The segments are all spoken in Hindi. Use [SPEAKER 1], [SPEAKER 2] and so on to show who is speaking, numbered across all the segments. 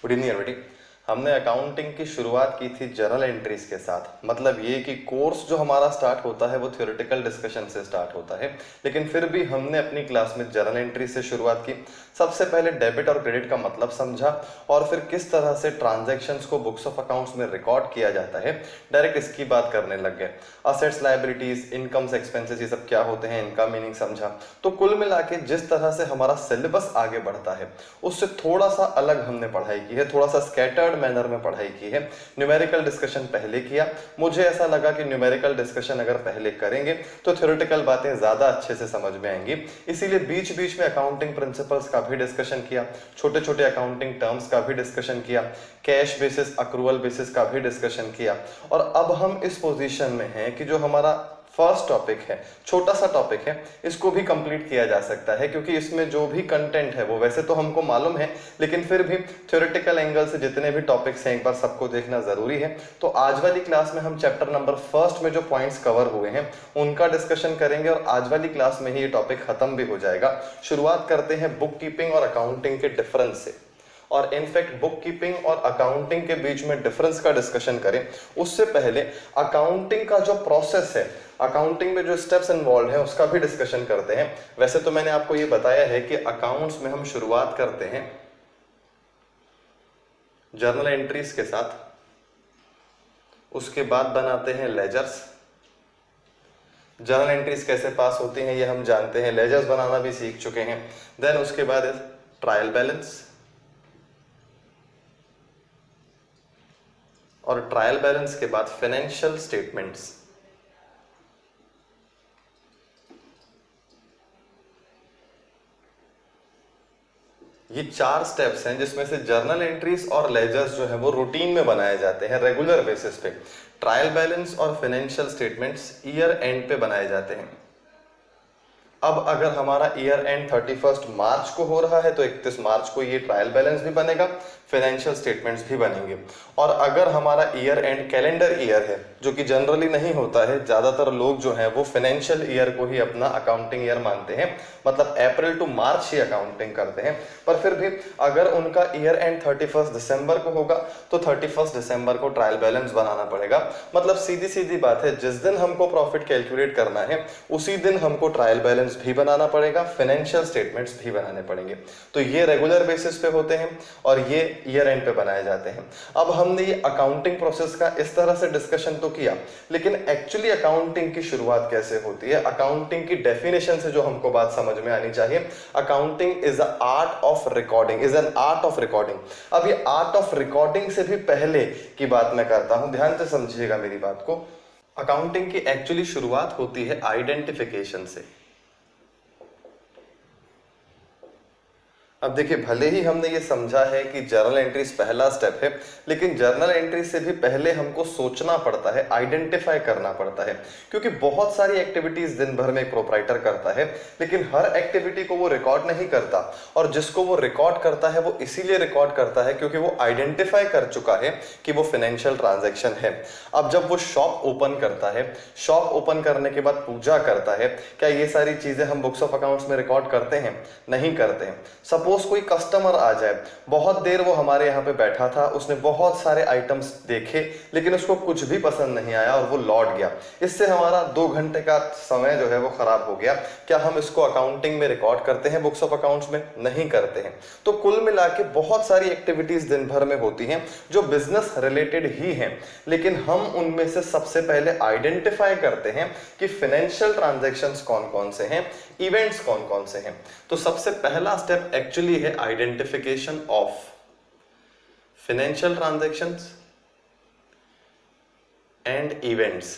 [SPEAKER 1] Good evening everybody. हमने अकाउंटिंग की शुरुआत की थी जर्नल एंट्रीज के साथ। मतलब ये कि कोर्स जो हमारा स्टार्ट होता है वो थ्योरेटिकल डिस्कशन से स्टार्ट होता है, लेकिन फिर भी हमने अपनी क्लास में जर्नल एंट्री से शुरुआत की। सबसे पहले डेबिट और क्रेडिट का मतलब समझा और फिर किस तरह से ट्रांजैक्शंस को बुक्स ऑफ अकाउंट्स में रिकॉर्ड किया जाता है, डायरेक्ट इसकी बात करने लग गए। असेट्स, लायबिलिटीज, इनकम्स, एक्सपेंसेस, ये सब क्या होते हैं, इनका मीनिंग समझा। तो कुल मिला के जिस तरह से हमारा सिलेबस आगे बढ़ता है उससे थोड़ा सा अलग हमने पढ़ाई की है, थोड़ा सा स्कैटर्ड मैनर में पढ़ाई की है। न्यूमेरिकल डिस्कशन पहले किया। मुझे ऐसा लगा कि न्यूमेरिकल डिस्कशन अगर पहले करेंगे तो थ्योरेटिकल बातें ज्यादा अच्छे से समझ में आएंगी, इसीलिए बीच बीच में अकाउंटिंग प्रिंसिपल्स का भी डिस्कशन किया, छोटे छोटे अकाउंटिंग टर्म्स का भी डिस्कशन किया, कैश बेसिस, अक्रूवल बेसिस का भी डिस्कशन किया। और अब हम इस पोजीशन में हैं कि जो हमारा फर्स्ट टॉपिक है, छोटा सा टॉपिक है, इसको भी कंप्लीट किया जा सकता है, क्योंकि इसमें जो भी कंटेंट है वो वैसे तो हमको मालूम है, लेकिन फिर भी थ्योरेटिकल एंगल से जितने भी टॉपिक्स हैं एक बार सबको देखना जरूरी है। तो आज वाली क्लास में हम चैप्टर नंबर फर्स्ट में जो पॉइंट्स कवर हुए हैं उनका डिस्कशन करेंगे और आज वाली क्लास में ही ये टॉपिक खत्म भी हो जाएगा। शुरुआत करते हैं बुक कीपिंग और अकाउंटिंग के डिफरेंस से। और इनफैक्ट बुक कीपिंग और अकाउंटिंग के बीच में डिफरेंस का डिस्कशन करें उससे पहले अकाउंटिंग का जो प्रोसेस है, अकाउंटिंग में जो स्टेप्स इन्वॉल्व है उसका भी डिस्कशन करते हैं। वैसे तो मैंने आपको ये बताया है कि अकाउंट्स में हम शुरुआत करते हैं जर्नल एंट्रीज के साथ, उसके बाद बनाते हैं लेजर्स। जर्नल एंट्रीज कैसे पास होती हैं ये हम जानते हैं, लेजर्स बनाना भी सीख चुके हैं। देन उसके बाद ट्रायल बैलेंस, और ट्रायल बैलेंस के बाद फाइनेंशियल स्टेटमेंट्स। ये 4 स्टेप्स हैं जिसमें से जर्नल एंट्रीज और लेजर्स जो है वो रूटीन में बनाए जाते हैं, रेगुलर बेसिस पे। ट्रायल बैलेंस और फाइनेंशियल स्टेटमेंट्स ईयर एंड पे बनाए जाते हैं। अब अगर हमारा ईयर एंड 31 मार्च को हो रहा है तो 31 मार्च को ये ट्रायल बैलेंस भी बनेगा, फाइनेंशियल स्टेटमेंट्स भी बनेंगे। और अगर हमारा ईयर एंड कैलेंडर ईयर है, जो कि जनरली नहीं होता है, ज्यादातर लोग जो हैं वो फाइनेंशियल ईयर को ही अपना अकाउंटिंग ईयर मानते हैं, मतलब अप्रैल टू मार्च ही अकाउंटिंग करते हैं। पर फिर भी अगर उनका ईयर एंड 31 दिसंबर को होगा तो 31 दिसंबर को ट्रायल बैलेंस बनाना पड़ेगा। मतलब सीधी सीधी बात है, जिस दिन हमको प्रॉफिट कैलकुलेट करना है उसी दिन हमको ट्रायल बैलेंस भी बनाना पड़ेगा, फाइनेंशियल स्टेटमेंट्स भी बनाने पड़ेंगे। तो ये रेगुलर बेसिस पे होते हैं और ये ईयर एंड पे बनाए जाते हैं। अब हमने ये अकाउंटिंग प्रोसेस का इस तरह से डिस्कशन तो किया, लेकिन एक्चुअली अकाउंटिंग की शुरुआत कैसे होती है, अकाउंटिंग की डेफिनेशन से जो हमको बात समझ में आनी चाहिए, accounting is a art of recording, is an art of recording. अब ये आर्ट ऑफ रिकॉर्डिंग से भी पहले की बात मैं करता हूं, ध्यान से समझिएगा मेरी बात को। अकाउंटिंग की एक्चुअली शुरुआत होती है आइडेंटिफिकेशन से। अब देखिए, भले ही हमने ये समझा है कि जर्नल एंट्रीज पहला स्टेप है, लेकिन जर्नल एंट्री से भी पहले हमको सोचना पड़ता है, आइडेंटिफाई करना पड़ता है, क्योंकि बहुत सारी एक्टिविटीज दिन भर में एक प्रोप्राइटर करता है, लेकिन हर एक्टिविटी को वो रिकॉर्ड नहीं करता। और जिसको वो रिकॉर्ड करता है वो इसीलिए रिकॉर्ड करता है क्योंकि वो आइडेंटिफाई कर चुका है कि वो फाइनेंशियल ट्रांजेक्शन है। अब जब वो शॉप ओपन करता है, शॉप ओपन करने के बाद पूजा करता है, क्या ये सारी चीजें हम बुक्स ऑफ अकाउंट्स में रिकॉर्ड करते हैं? नहीं करते हैं। सपोज कोई कस्टमर आ जाए, बहुत देर वो हमारे यहाँ पे बैठा था, उसने बहुत सारे आइटम्स देखे लेकिन उसको कुछ भी पसंद नहीं आया और वो लौट गया, इससे हमारा 2 घंटे का समय जो है वो खराब हो गया। क्या हम इसको अकाउंटिंग में रिकॉर्ड करते हैं बुक्स ऑफ अकाउंट्स में? नहीं करते हैं। तो कुल मिला के बहुत सारी एक्टिविटीज दिन भर में होती हैं जो बिजनेस रिलेटेड ही हैं, लेकिन हम उनमें से सबसे पहले आइडेंटिफाई करते हैं कि फाइनेंशियल ट्रांजैक्शंस कौन कौन से हैं, इवेंट्स कौन कौन से हैं। तो सबसे पहला स्टेप एक्चुअली है identification of financial transactions and events.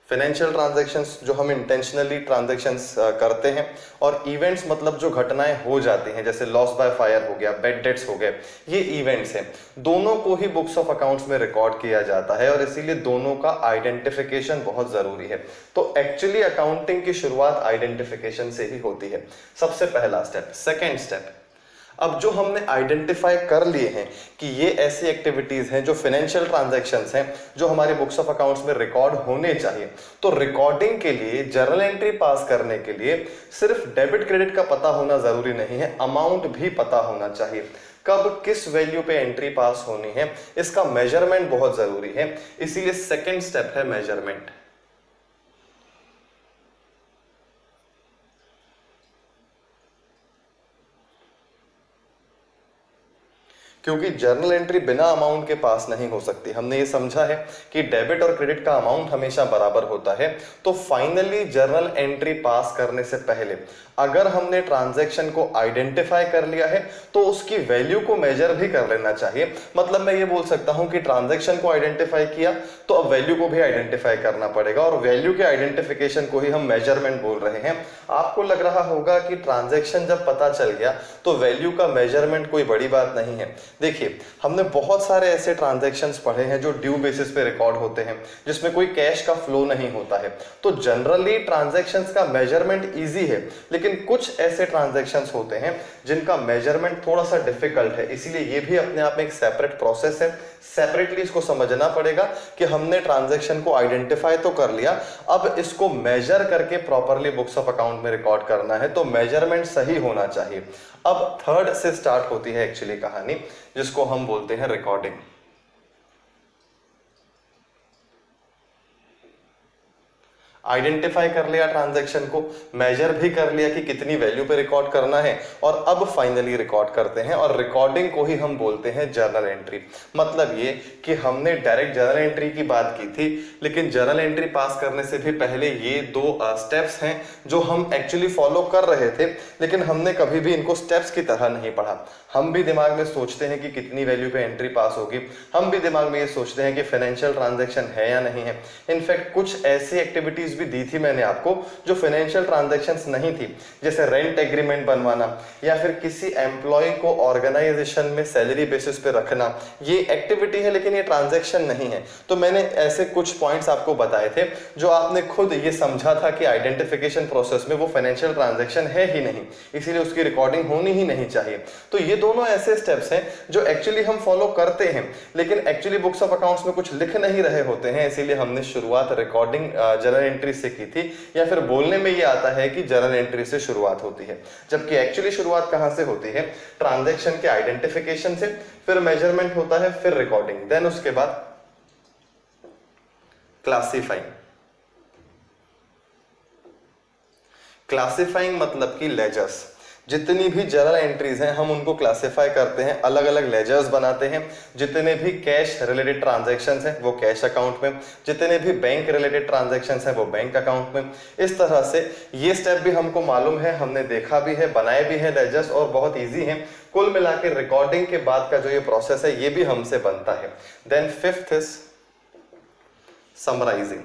[SPEAKER 1] Financial transactions जो हम इंटेंशनली ट्रांजैक्शंस करते हैं, और इवेंट्स मतलब जो घटनाएं हो जाती हैं, जैसे लॉस बाय फायर हो गया, बैड डेट्स हो गए, ये इवेंट्स हैं। दोनों को ही बुक्स ऑफ अकाउंट्स में रिकॉर्ड किया जाता है और इसीलिए दोनों का आइडेंटिफिकेशन बहुत जरूरी है। तो एक्चुअली अकाउंटिंग की शुरुआत आइडेंटिफिकेशन से ही होती है, सबसे पहला स्टेप। सेकेंड स्टेप, अब जो हमने आइडेंटिफाई कर लिए हैं कि ये ऐसी एक्टिविटीज हैं जो फाइनेंशियल ट्रांजैक्शंस हैं जो हमारे बुक्स ऑफ अकाउंट्स में रिकॉर्ड होने चाहिए, तो रिकॉर्डिंग के लिए, जर्नल एंट्री पास करने के लिए सिर्फ डेबिट क्रेडिट का पता होना जरूरी नहीं है, अमाउंट भी पता होना चाहिए। कब किस वैल्यू पे एंट्री पास होनी है, इसका मेजरमेंट बहुत जरूरी है। इसीलिए सेकंड स्टेप है मेजरमेंट। क्योंकि जर्नल एंट्री बिना अमाउंट के पास नहीं हो सकती। हमने ये समझा है कि डेबिट और क्रेडिट का अमाउंट हमेशा बराबर होता है। तो फाइनली जर्नल एंट्री पास करने से पहले अगर हमने ट्रांजैक्शन को आइडेंटिफाई कर लिया है तो उसकी वैल्यू को मेजर भी कर लेना चाहिए। मतलब मैं ये बोल सकता हूं कि ट्रांजैक्शन को आइडेंटिफाई किया तो अब वैल्यू को भी आइडेंटिफाई करना पड़ेगा, और वैल्यू के आइडेंटिफिकेशन को ही हम मेजरमेंट बोल रहे हैं। आपको लग रहा होगा कि ट्रांजैक्शन जब पता चल गया तो वैल्यू का मेजरमेंट कोई बड़ी बात नहीं है। देखिए, हमने बहुत सारे ऐसे ट्रांजैक्शंस पढ़े हैं जो ड्यू बेसिस पे रिकॉर्ड होते हैं, जिसमें कोई कैश का फ्लो नहीं होता है। तो जनरली ट्रांजैक्शंस का मेजरमेंट इजी है, लेकिन कुछ ऐसे ट्रांजैक्शंस होते हैं जिनका मेजरमेंट थोड़ा सा डिफिकल्ट है। इसीलिए ये भी अपने आप में एक सेपरेट प्रोसेस है। सेपरेटली इसको समझना पड़ेगा कि हमने ट्रांजैक्शन को आइडेंटिफाई तो कर लिया, अब इसको मेजर करके प्रॉपरली बुक्स ऑफ अकाउंट में रिकॉर्ड करना है, तो मेजरमेंट सही होना चाहिए। अब थर्ड से स्टार्ट होती है एक्चुअली कहानी, जिसको हम बोलते हैं रिकॉर्डिंग। आइडेंटिफाई कर लिया ट्रांजैक्शन को, मेजर भी कर लिया कि कितनी वैल्यू पे रिकॉर्ड करना है, और अब फाइनली रिकॉर्ड करते हैं, और रिकॉर्डिंग को ही हम बोलते हैं जर्नल एंट्री। मतलब ये कि हमने डायरेक्ट जर्नल एंट्री की बात की थी, लेकिन जर्नल एंट्री पास करने से भी पहले ये दो स्टेप्स हैं जो हम एक्चुअली फॉलो कर रहे थे, लेकिन हमने कभी भी इनको स्टेप्स की तरह नहीं पढ़ा। हम भी दिमाग में सोचते हैं कि कितनी वैल्यू पे एंट्री पास होगी, हम भी दिमाग में ये सोचते हैं कि फाइनेंशियल ट्रांजैक्शन है या नहीं है। इनफैक्ट कुछ ऐसी एक्टिविटीज भी दी थी मैंने आपको जो फाइनेंशियल ट्रांजैक्शंस नहीं थी, जैसे रेंट एग्रीमेंट बनवाना या फिर किसी एम्प्लॉय को ऑर्गेनाइजेशन में सैलरी बेसिस पे रखना। ये एक्टिविटी है लेकिन ये ट्रांजैक्शन नहीं है। तो मैंने ऐसे कुछ पॉइंट्स आपको बताए थे जो आपने खुद ये समझा था कि आइडेंटिफिकेशन प्रोसेस में वो फाइनेंशियल ट्रांजैक्शन है ही नहीं, इसीलिए उसकी रिकॉर्डिंग होनी ही नहीं चाहिए। तो ये दोनों ऐसे स्टेप्स हैं जो एक्चुअली हम फॉलो करते हैं, लेकिन एक्चुअली बुक्स ऑफ अकाउंट्स में कुछ लिख नहीं रहे होते हैं, इसीलिए हमने शुरुआत रिकॉर्डिंग जर्नल एंट्री से की थी, या फिर बोलने में ये आता है कि जर्नल एंट्री से शुरुआत होती है, जबकि एक्चुअली शुरुआत कहां से होती है? ट्रांजैक्शन के आइडेंटिफिकेशन से, फिर मेजरमेंट होता है, फिर रिकॉर्डिंग, देन उसके बाद क्लासिफाइंग। क्लासिफाइंग मतलब कि लेजर्स। जितनी भी जर्नल एंट्रीज हैं हम उनको क्लासिफाई करते हैं, अलग अलग लेजर्स बनाते हैं। जितने भी कैश रिलेटेड ट्रांजैक्शंस हैं वो कैश अकाउंट में, जितने भी बैंक रिलेटेड ट्रांजैक्शंस हैं वो बैंक अकाउंट में। इस तरह से ये स्टेप भी हमको मालूम है, हमने देखा भी है, बनाए भी हैं लेजर्स, और बहुत ईजी हैं। कुल मिला के रिकॉर्डिंग के बाद का जो ये प्रोसेस है ये भी हमसे बनता है। Then fifth is summarising.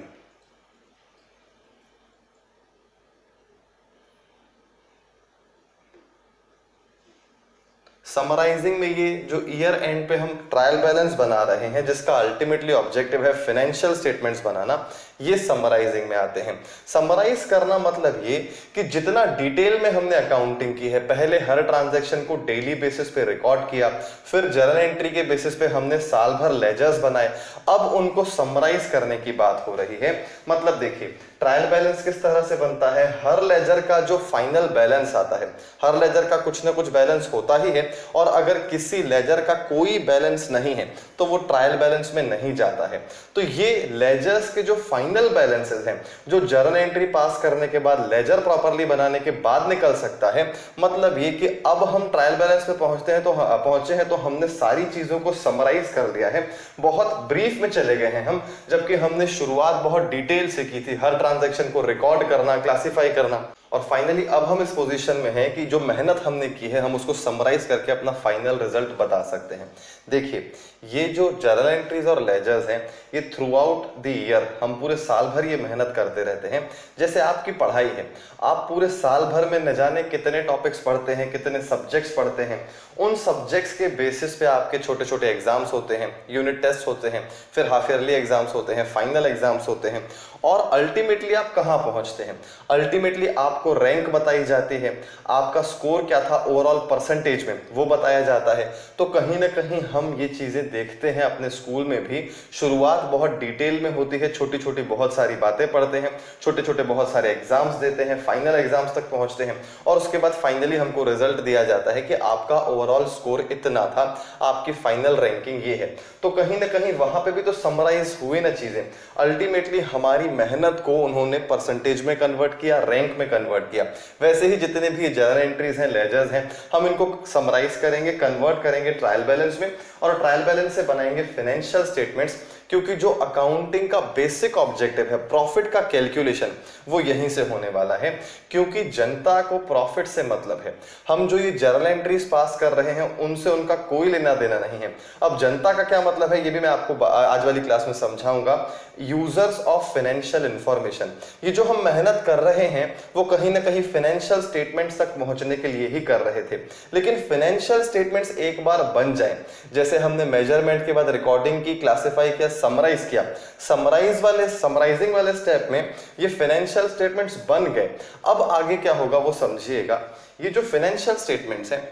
[SPEAKER 1] Summarising में ये जो ईयर एंड पे हम ट्रायल बैलेंस बना रहे हैं, जिसका अल्टीमेटली ऑब्जेक्टिव है फाइनेंशियल स्टेटमेंट्स बनाना, ये समराइजिंग में आते हैं। समराइज करना मतलब ये कि जितना डिटेल में हमने अकाउंटिंग की है, पहले हर ट्रांजैक्शन को डेली बेसिस पे रिकॉर्ड किया, फिर जर्नल एंट्री के बेसिस पे हमने साल भर लेजर्स बनाए, अब उनको समराइज करने की बात हो रही है। मतलब देखिए, ट्रायल बैलेंस किस तरह से बनता है? हर लेजर का जो फाइनल बैलेंस आता है, हर लेजर का कुछ ना कुछ बैलेंस होता ही है, और अगर किसी लेजर का कोई बैलेंस नहीं है तो वो ट्रायल बैलेंस में नहीं जाता है। तो ये लेजर्स के जो फाइनल बैलेंसेस हैं, जो जर्नल एंट्री पास करने के बाद, लेजर प्रॉपरली बनाने के बाद निकल सकता है। मतलब ये कि अब हम ट्रायल बैलेंस पे पहुंचे हैं तो हमने सारी चीजों को समराइज कर लिया है, बहुत ब्रीफ में चले गए हैं हम, जबकि हमने शुरुआत बहुत डिटेल से की थी, हर ट्रांजैक्शन को रिकॉर्ड करना, क्लासिफाई करना, और फाइनली अब हम इस पोजीशन में हैं कि जो मेहनत हमने की है हम उसको समराइज करके अपना फाइनल रिजल्ट बता सकते हैं। देखिए, ये जो जर्नल एंट्रीज और लेजर्स हैं ये थ्रू आउट द ईयर, हम पूरे साल भर ये मेहनत करते रहते हैं। जैसे आपकी पढ़ाई है, आप पूरे साल भर में न जाने कितने टॉपिक्स पढ़ते हैं, कितने सब्जेक्ट्स पढ़ते हैं, उन सब्जेक्ट्स के बेसिस पे आपके छोटे छोटे एग्जाम्स होते हैं, यूनिट टेस्ट होते हैं, फिर हाफ ईयरली एग्जाम्स होते हैं, फाइनल एग्जाम्स होते हैं, और अल्टीमेटली आप कहाँ पहुंचते हैं? अल्टीमेटली आप आपको रैंक बताई जाती है, आपका स्कोर क्या था ओवरऑल परसेंटेज में वो बताया जाता है। तो कहीं ना कहीं हम ये चीजें देखते हैं अपने स्कूल में भी। शुरुआत बहुत डिटेल में होती है, छोटी छोटी बहुत सारी बातें पढ़ते हैं, छोटे छोटे बहुत सारे एग्जाम्स देते हैं, फाइनल एग्जाम्स तक पहुंचते हैं और उसके बाद फाइनली हमको रिजल्ट दिया जाता है कि आपका ओवरऑल स्कोर इतना था, आपकी फाइनल रैंकिंग ये है। तो कहीं ना कहीं वहां पे भी तो समराइज हुई ना चीजें। अल्टीमेटली हमारी मेहनत को उन्होंने परसेंटेज में कन्वर्ट किया, रैंक में कन्वर्ट किया। वैसे ही जितने भी जर्नल एंट्रीज हैं, लेजर्स हैं, हम इनको समराइज करेंगे, कन्वर्ट करेंगे ट्रायल बैलेंस में और ट्रायल बैलेंस से बनाएंगे फाइनेंशियल स्टेटमेंट्स। क्योंकि जो अकाउंटिंग का बेसिक ऑब्जेक्टिव है प्रॉफिट का कैलकुलेशन, वो यहीं से होने वाला है। क्योंकि जनता को प्रॉफिट से मतलब है। हम जो ये जर्नल एंट्रीज पास कर रहे हैं उनसे उनका कोई लेना देना नहीं है। अब जनता का क्या मतलब है ये भी मैं आपको आज वाली क्लास में समझाऊंगा। यूजर्स ऑफ फाइनेंशियल इंफॉर्मेशन, ये जो हम मेहनत कर रहे हैं वो कहीं ना कहीं फाइनेंशियल स्टेटमेंट्स तक पहुंचने के लिए ही कर रहे थे। लेकिन फाइनेंशियल स्टेटमेंट्स एक बार बन जाए, जैसे हमने मेजरमेंट के बाद रिकॉर्डिंग की, क्लासिफाई किया, समराइज किया, समराइजिंग वाले स्टेप में ये फाइनेंशियल स्टेटमेंट्स बन गए। अब आगे क्या होगा वो समझिएगा। ये जो फाइनेंशियल स्टेटमेंट्स हैं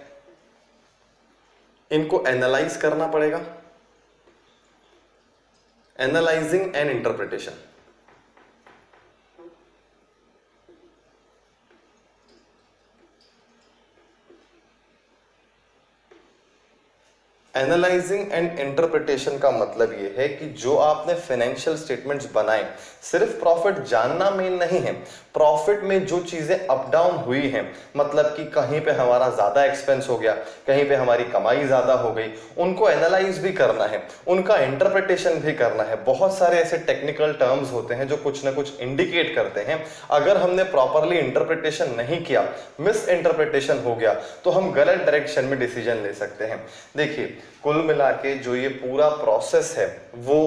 [SPEAKER 1] इनको एनालाइज करना पड़ेगा, analysing and interpretation. Analysing and interpretation का मतलब यह है कि जो आपने फाइनेंशियल स्टेटमेंट्स बनाए, सिर्फ प्रॉफिट जानना मेन नहीं है, प्रॉफिट में जो चीजें अप डाउन हुई हैं, मतलब कि कहीं पे हमारा ज्यादा एक्सपेंस हो गया, कहीं पे हमारी कमाई ज्यादा हो गई, उनको एनालाइज भी करना है, उनका इंटरप्रिटेशन भी करना है। बहुत सारे ऐसे टेक्निकल टर्म्स होते हैं जो कुछ ना कुछ इंडिकेट करते हैं। अगर हमने प्रॉपरली इंटरप्रिटेशन नहीं किया, मिस इंटरप्रिटेशन हो गया, तो हम गलत डायरेक्शन में डिसीजन ले सकते हैं। देखिए, कुल मिला के जो ये पूरा प्रोसेस है वो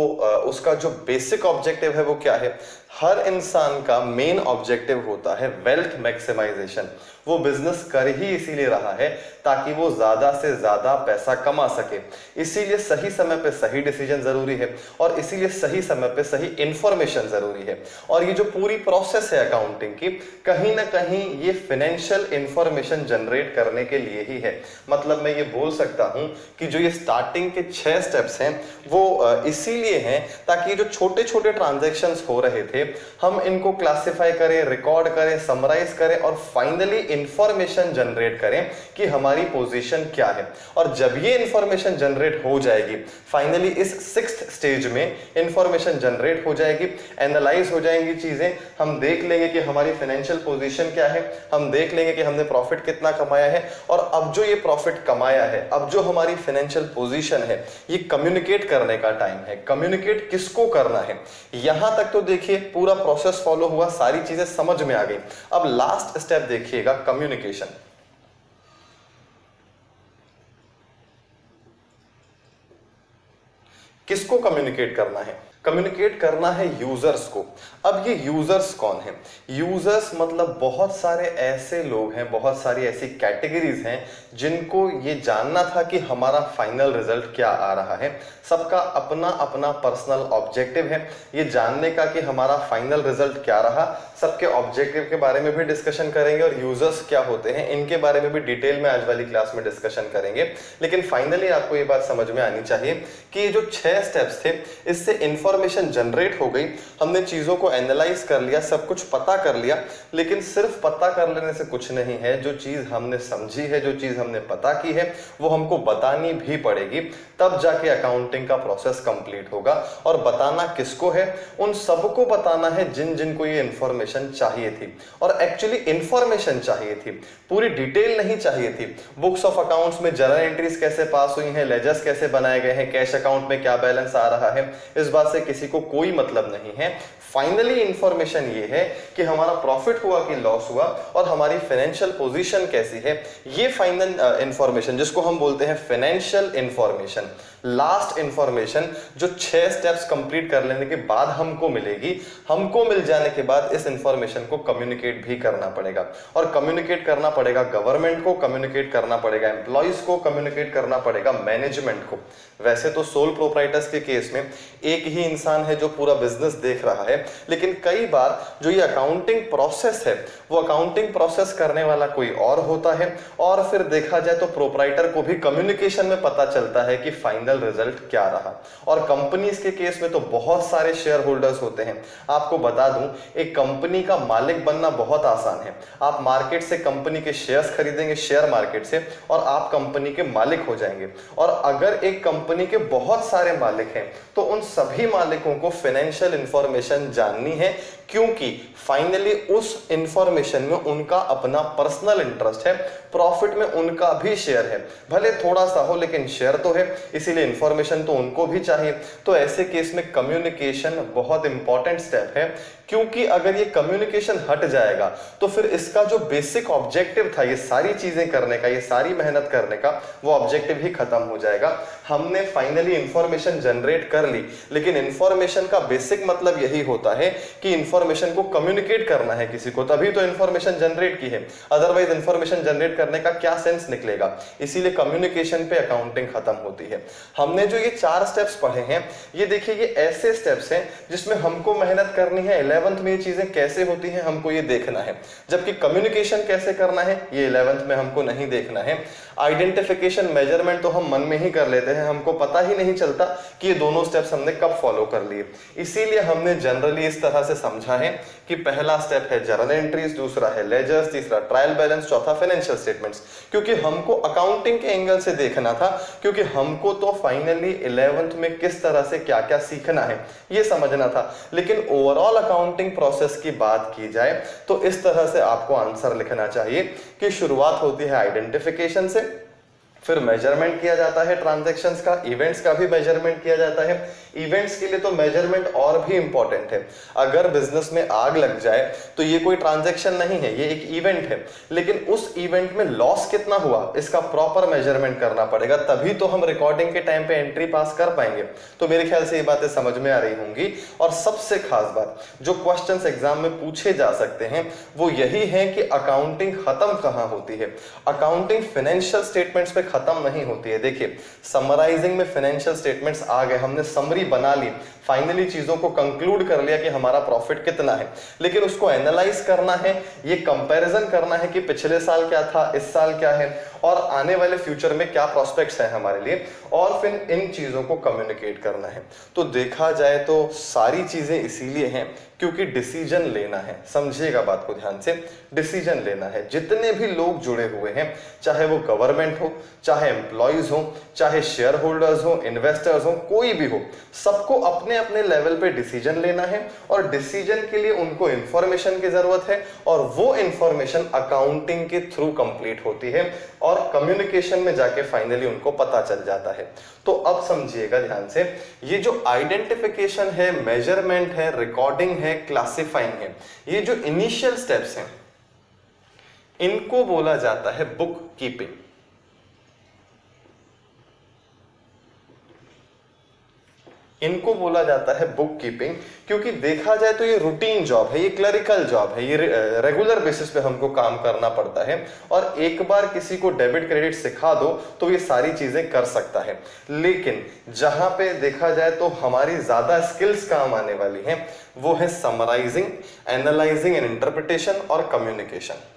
[SPEAKER 1] उसका जो बेसिक ऑब्जेक्टिव है वो क्या है? हर इंसान का मेन ऑब्जेक्टिव होता है वेल्थ मैक्सिमाइजेशन। वो बिजनेस कर ही इसीलिए रहा है ताकि वो ज्यादा से ज्यादा पैसा कमा सके। इसीलिए सही समय पे सही डिसीजन जरूरी है और इसीलिए सही समय पे सही इंफॉर्मेशन जरूरी है। और ये जो पूरी प्रोसेस है अकाउंटिंग की, कहीं ना कहीं ये फाइनेंशियल इंफॉर्मेशन जनरेट करने के लिए ही है। मतलब मैं ये बोल सकता हूं कि जो ये स्टार्टिंग के 6 स्टेप्स हैं वो इसीलिए हैं ताकि जो छोटे छोटे ट्रांजैक्शंस हो रहे थे हम इनको क्लासिफाई करें, रिकॉर्ड करें, समराइज करें और फाइनली इंफॉर्मेशन जनरेट करें कि हमारी पोजीशन क्या है। और जब ये इंफॉर्मेशन जनरेट हो जाएगी, फाइनली इस 6th स्टेज में इंफॉर्मेशन जनरेट हो जाएगी, एनालाइज हो जाएंगी चीजें, हम देख लेंगे कि हमारी फाइनेंशियल पोजीशन क्या है, हम देख लेंगे कि हमने प्रॉफिट कितना कमाया है। और अब जो ये प्रॉफिट कमाया है, अब जो हमारी फाइनेंशियल पोजीशन है, ये कम्युनिकेट करने का टाइम है। कम्युनिकेट किसको करना है? यहां तक तो देखिए पूरा प्रोसेस फॉलो हुआ, सारी चीजें समझ में आ गई। अब लास्ट स्टेप देखिएगा, कम्युनिकेशन। किसको कम्युनिकेट करना है? कम्युनिकेट करना है यूजर्स को। अब ये यूजर्स कौन है? यूजर्स मतलब बहुत सारे ऐसे लोग हैं, बहुत सारी ऐसी कैटेगरीज हैं जिनको ये जानना था कि हमारा फाइनल रिजल्ट क्या आ रहा है। सबका अपना अपना पर्सनल ऑब्जेक्टिव है ये जानने का कि हमारा फाइनल रिजल्ट क्या रहा। सबके ऑब्जेक्टिव के बारे में भी डिस्कशन करेंगे और यूजर्स क्या होते हैं इनके बारे में भी डिटेल में आज वाली क्लास में डिस्कशन करेंगे। लेकिन फाइनली आपको ये बात समझ में आनी चाहिए कि ये जो 6 स्टेप्स थे, इससे इंफॉर्मेशन जनरेट हो गई, हमने चीजों को एनालाइज कर लिया, सब कुछ पता कर लिया। लेकिन सिर्फ पता कर लेने से कुछ नहीं है, जो चीज हमने समझी है, जो चीज हमने पता की है, वो हमको बतानी भी पड़ेगी, तब जाके अकाउंटिंग का प्रोसेस कंप्लीट होगा। और बताना किसको है? उन सबको बताना है जिन जिनको ये इंफॉर्मेशन चाहिए थी। और एक्चुअली इंफॉर्मेशन चाहिए थी, पूरी डिटेल नहीं चाहिए थी। बुक्स ऑफ अकाउंट्स में जर्नल एंट्रीज कैसे पास हुई हैं, लेजर्स कैसे बनाए गए हैं, कैश अकाउंट में क्या बैलेंस आ रहा है, इस बात से किसी को कोई मतलब नहीं है। फाइनली इंफॉर्मेशन ये है कि हमारा प्रॉफिट हुआ कि लॉस हुआ और हमारी फाइनेंशियल पोजीशन कैसी है। ये फाइनल इंफॉर्मेशन जिसको हम बोलते हैं फाइनेंशियल इंफॉर्मेशन, लास्ट इंफॉर्मेशन जो 6 स्टेप्स कंप्लीट कर लेने के बाद हमको मिलेगी। हमको मिल जाने के बाद इस इंफॉर्मेशन को कम्युनिकेट भी करना पड़ेगा। और कम्युनिकेट करना पड़ेगा गवर्नमेंट को, कम्युनिकेट करना पड़ेगा एम्प्लॉइज को, कम्युनिकेट करना पड़ेगा मैनेजमेंट को। वैसे तो सोल प्रोप्राइटर्स के केस में एक ही इंसान है जो पूरा बिजनेस देख रहा है, लेकिन कई बार जो ये अकाउंटिंग प्रोसेस है वो अकाउंटिंग प्रोसेस करने वाला कोई और होता है, और फिर देखा जाए तो प्रोप्राइटर को भी कम्युनिकेशन में पता चलता है कि फाइनल रिजल्ट क्या रहा। और कंपनीज के केस में तो बहुत सारे शेयर होल्डर्स होते हैं। आपको बता दूं, एक कंपनी का मालिक बनना बहुत आसान है। आप मार्केट से कंपनी के शेयर्स खरीदेंगे, शेयर मार्केट से, और आप कंपनी के मालिक हो जाएंगे। और अगर एक कंपनी के बहुत सारे मालिक हैं तो उन सभी मालिकों को फाइनेंशियल इंफॉर्मेशन जाननी है, क्योंकि फाइनली उस इंफॉर्मेशन में उनका अपना पर्सनल इंटरेस्ट है, प्रॉफिट में उनका भी शेयर है, भले थोड़ा सा हो लेकिन शेयर तो है, इसीलिए इंफॉर्मेशन तो उनको भी चाहिए। तो ऐसे केस में कम्युनिकेशन बहुत इंपॉर्टेंट स्टेप है, क्योंकि अगर ये कम्युनिकेशन हट जाएगा तो फिर इसका जो बेसिक ऑब्जेक्टिव था ये सारी चीजें करने का, ये सारी मेहनत करने का, वो ऑब्जेक्टिव ही खत्म हो जाएगा। हमने फाइनली इंफॉर्मेशन जनरेट कर ली, लेकिन इंफॉर्मेशन का बेसिक मतलब यही होता है कि इंफॉर्मेशन को कम्युनिकेट करना है किसी को, तभी तो इंफॉर्मेशन जनरेट की है, अदरवाइज इंफॉर्मेशन जनरेट करने का क्या सेंस निकलेगा। इसीलिए कम्युनिकेशन पे अकाउंटिंग खत्म होती है। हमने जो ये 4 स्टेप्स पढ़े हैं, ये देखिए ये ऐसे स्टेप्स हैं जिसमें हमको मेहनत करनी है। 11th में ये चीजें कैसे होती हैं हमको ये देखना है, जबकि कम्युनिकेशन कैसे करना है ये 11th में हमको नहीं देखना है। आइडेंटिफिकेशन मेजरमेंट तो हम मन में ही कर लेते हैं, हमको पता ही नहीं चलता कि ये दोनों स्टेप्स हमने कब फॉलो कर लिए। इसीलिए हमने जनरली इस तरह से समझा है कि पहला स्टेप है जर्नल एंट्रीज, दूसरा है लेजर्स, तीसरा ट्रायल बैलेंस, चौथा फाइनेंशियल स्टेटमेंट्स, क्योंकि हमको अकाउंटिंग के एंगल से देखना था, क्योंकि हमको तो फाइनली 11th में किस तरह से क्या क्या सीखना है ये समझना था। लेकिन ओवरऑल अकाउंटिंग प्रोसेस की बात की जाए तो इस तरह से आपको आंसर लिखना चाहिए कि शुरुआत होती है आइडेंटिफिकेशन से, फिर मेजरमेंट किया जाता है ट्रांजैक्शंस का, इवेंट्स का भी मेजरमेंट किया जाता है। इवेंट्स के लिए तो मेजरमेंट और भी इंपॉर्टेंट है। अगर बिजनेस में आग लग जाए तो ये कोई ट्रांजैक्शन नहीं है, ये एक इवेंट है, लेकिन उस इवेंट में लॉस कितना हुआ इसका प्रॉपर मेजरमेंट करना पड़ेगा, तभी तो हम रिकॉर्डिंग के टाइम पे एंट्री पास कर पाएंगे। तो मेरे ख्याल से ये बातें समझ में आ रही होंगी। और सबसे खास बात जो क्वेश्चंस एग्जाम में पूछे जा सकते हैं वो यही है कि अकाउंटिंग खत्म कहां होती है। अकाउंटिंग फाइनेंशियल स्टेटमेंट्स पे खत्म नहीं होती है। देखिए, समराइजिंग में फाइनेंशियल स्टेटमेंट्स आ गए, हमने समरी बना ली, फाइनली चीजों को कंक्लूड कर लिया कि हमारा प्रॉफिट कितना है, लेकिन उसको एनालाइज करना है, ये कंपैरिजन करना है कि पिछले साल क्या था, इस साल क्या है, और आने वाले फ्यूचर में क्या प्रोस्पेक्ट्स हैं हमारे लिए, और फिर इन चीजों को कम्युनिकेट करना है। तो देखा जाए तो सारी चीजें इसीलिए हैं क्योंकि डिसीजन लेना है। समझिएगा बात को ध्यान से, डिसीजन लेना है। जितने भी लोग जुड़े हुए हैं, चाहे वो गवर्नमेंट हो, चाहे एम्प्लॉइज हो, चाहे शेयर होल्डर्स हो, इन्वेस्टर्स हो, कोई भी हो, सबको अपने अपने लेवल पे डिसीजन लेना है। और डिसीजन के लिए उनको इंफॉर्मेशन की जरूरत है, और वो इंफॉर्मेशन अकाउंटिंग के थ्रू कंप्लीट होती है और कम्युनिकेशन में जाके फाइनली उनको पता चल जाता है। तो अब समझिएगा ध्यान से, ये जो आइडेंटिफिकेशन है, मेजरमेंट है, रिकॉर्डिंग है, क्लासिफाइंग है, ये जो इनिशियल स्टेप्स हैं इनको बोला जाता है बुक कीपिंग। इनको बोला जाता है बुक कीपिंग, क्योंकि देखा जाए तो ये रूटीन जॉब है, ये क्लरिकल जॉब है, ये रेगुलर बेसिस पे हमको काम करना पड़ता है। और एक बार किसी को डेबिट क्रेडिट सिखा दो तो ये सारी चीजें कर सकता है। लेकिन जहां पे देखा जाए तो हमारी ज्यादा स्किल्स काम आने वाली हैं वो है समराइजिंग, एनालाइजिंग एंड इंटरप्रिटेशन और कम्युनिकेशन।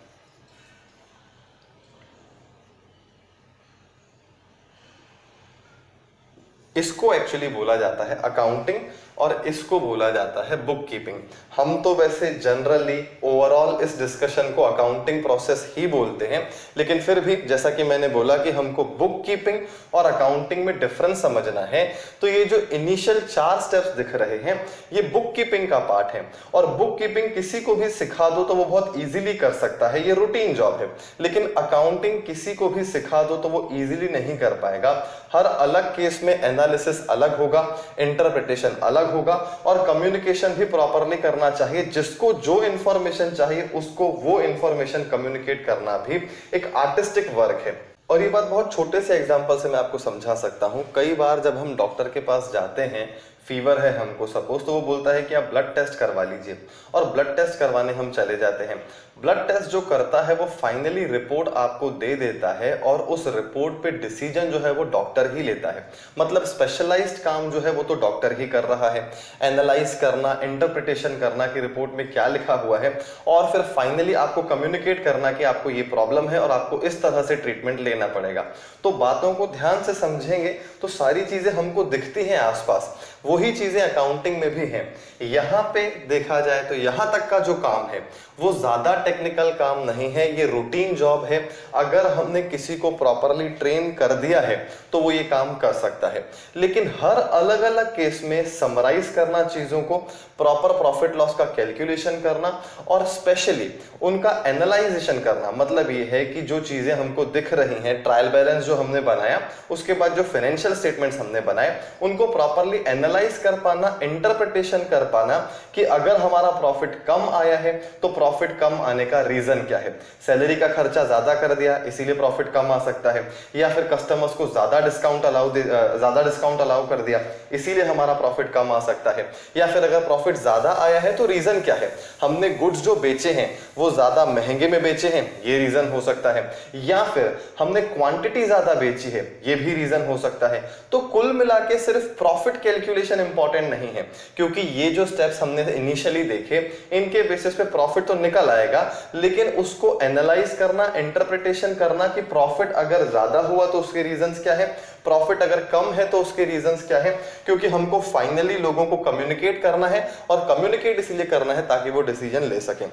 [SPEAKER 1] इसको एक्चुअली बोला जाता है अकाउंटिंग और इसको बोला जाता है बुक कीपिंग। हम तो वैसे जनरली ओवरऑल इस डिस्कशन को अकाउंटिंग प्रोसेस ही बोलते हैं, लेकिन फिर भी जैसा कि मैंने बोला कि हमको बुक कीपिंग और अकाउंटिंग में डिफरेंस समझना है, तो ये जो इनिशियल 4 स्टेप्स दिख रहे हैं ये बुक कीपिंग का पार्ट है। और बुक कीपिंग किसी को भी सिखा दो तो वो बहुत ईजिली कर सकता है, ये रूटीन जॉब है। लेकिन अकाउंटिंग किसी को भी सिखा दो तो वो ईजिली नहीं कर पाएगा। हर अलग केस में एनालिसिस अलग होगा, इंटरप्रिटेशन अलग होगा, और कम्युनिकेशन भी प्रॉपरली करना चाहिए। जिसको जो इंफॉर्मेशन चाहिए उसको वो इंफॉर्मेशन कम्युनिकेट करना भी एक आर्टिस्टिक वर्क है। और ये बात बहुत छोटे से एग्जांपल से मैं आपको समझा सकता हूं। कई बार जब हम डॉक्टर के पास जाते हैं, फीवर है हमको सपोज, तो वो बोलता है कि आप ब्लड टेस्ट करवा लीजिए, और ब्लड टेस्ट करवाने हम चले जाते हैं। ब्लड टेस्ट जो करता है वो फाइनली रिपोर्ट आपको दे देता है, और उस रिपोर्ट पे डिसीजन जो है वो डॉक्टर ही लेता है। मतलब स्पेशलाइज्ड काम जो है वो तो डॉक्टर ही कर रहा है, एनालाइज करना, इंटरप्रिटेशन करना कि रिपोर्ट में क्या लिखा हुआ है, और फिर फाइनली आपको कम्युनिकेट करना कि आपको ये प्रॉब्लम है और आपको इस तरह से ट्रीटमेंट लेना पड़ेगा। तो बातों को ध्यान से समझेंगे तो सारी चीजें हमको दिखती हैं आसपास, वही चीजें अकाउंटिंग में भी हैं। यहां पे देखा जाए तो यहां तक का जो काम है वो ज्यादा टेक्निकल काम नहीं है, ये रूटीन जॉब है। अगर हमने किसी को प्रॉपरली ट्रेन कर दिया है तो वो ये काम कर सकता है। लेकिन हर अलग अलग केस में समराइज करना चीजों को, प्रॉपर प्रॉफिट लॉस का कैलकुलेशन करना, और स्पेशली उनका एनालाइजेशन करना, मतलब ये है कि जो चीजें हमको दिख रही हैं, ट्रायल बैलेंस जो हमने बनाया, उसके बाद जो फाइनेंशियल स्टेटमेंट्स हमने बनाए, उनको प्रॉपरली एनालाइज कर पाना, इंटरप्रिटेशन कर पाना कि अगर हमारा प्रॉफिट कम आया है तो प्रॉफिट कम आने का रीजन क्या है। सैलरी का खर्चा ज्यादा कर दिया इसीलिए प्रॉफिट कम आ सकता है, या फिर कस्टमर्स को ज्यादा डिस्काउंट अलाउ कर दिया इसीलिए हमारा प्रॉफिट कम आ सकता है, या फिर अगर प्रॉफिट ज्यादा आया है तो रीजन क्या है, हमने गुड्स जो बेचे हैं वो ज्यादा महंगे में बेचे हैं, ये रीजन हो सकता है, या फिर हमने क्वांटिटी ज्यादा बेची है, ये भी रीजन हो सकता है। तो कुल मिला के सिर्फ प्रॉफिट कैलकुलेशन इंपॉर्टेंट नहीं है, क्योंकि ये जो स्टेप्स हमने इनिशियली देखे इनके बेसिस पे प्रॉफिट तो निकल आएगा, लेकिन उसको एनालाइज करना, इंटरप्रिटेशन करना कि प्रॉफिट अगर ज्यादा हुआ तो उसके रीजंस क्या है, प्रॉफिट अगर कम है तो उसके रीजंस क्या है, क्योंकि हमको फाइनली लोगों को कम्युनिकेट करना है, और कम्युनिकेट इसलिए करना है ताकि वो डिसीजन ले सकें।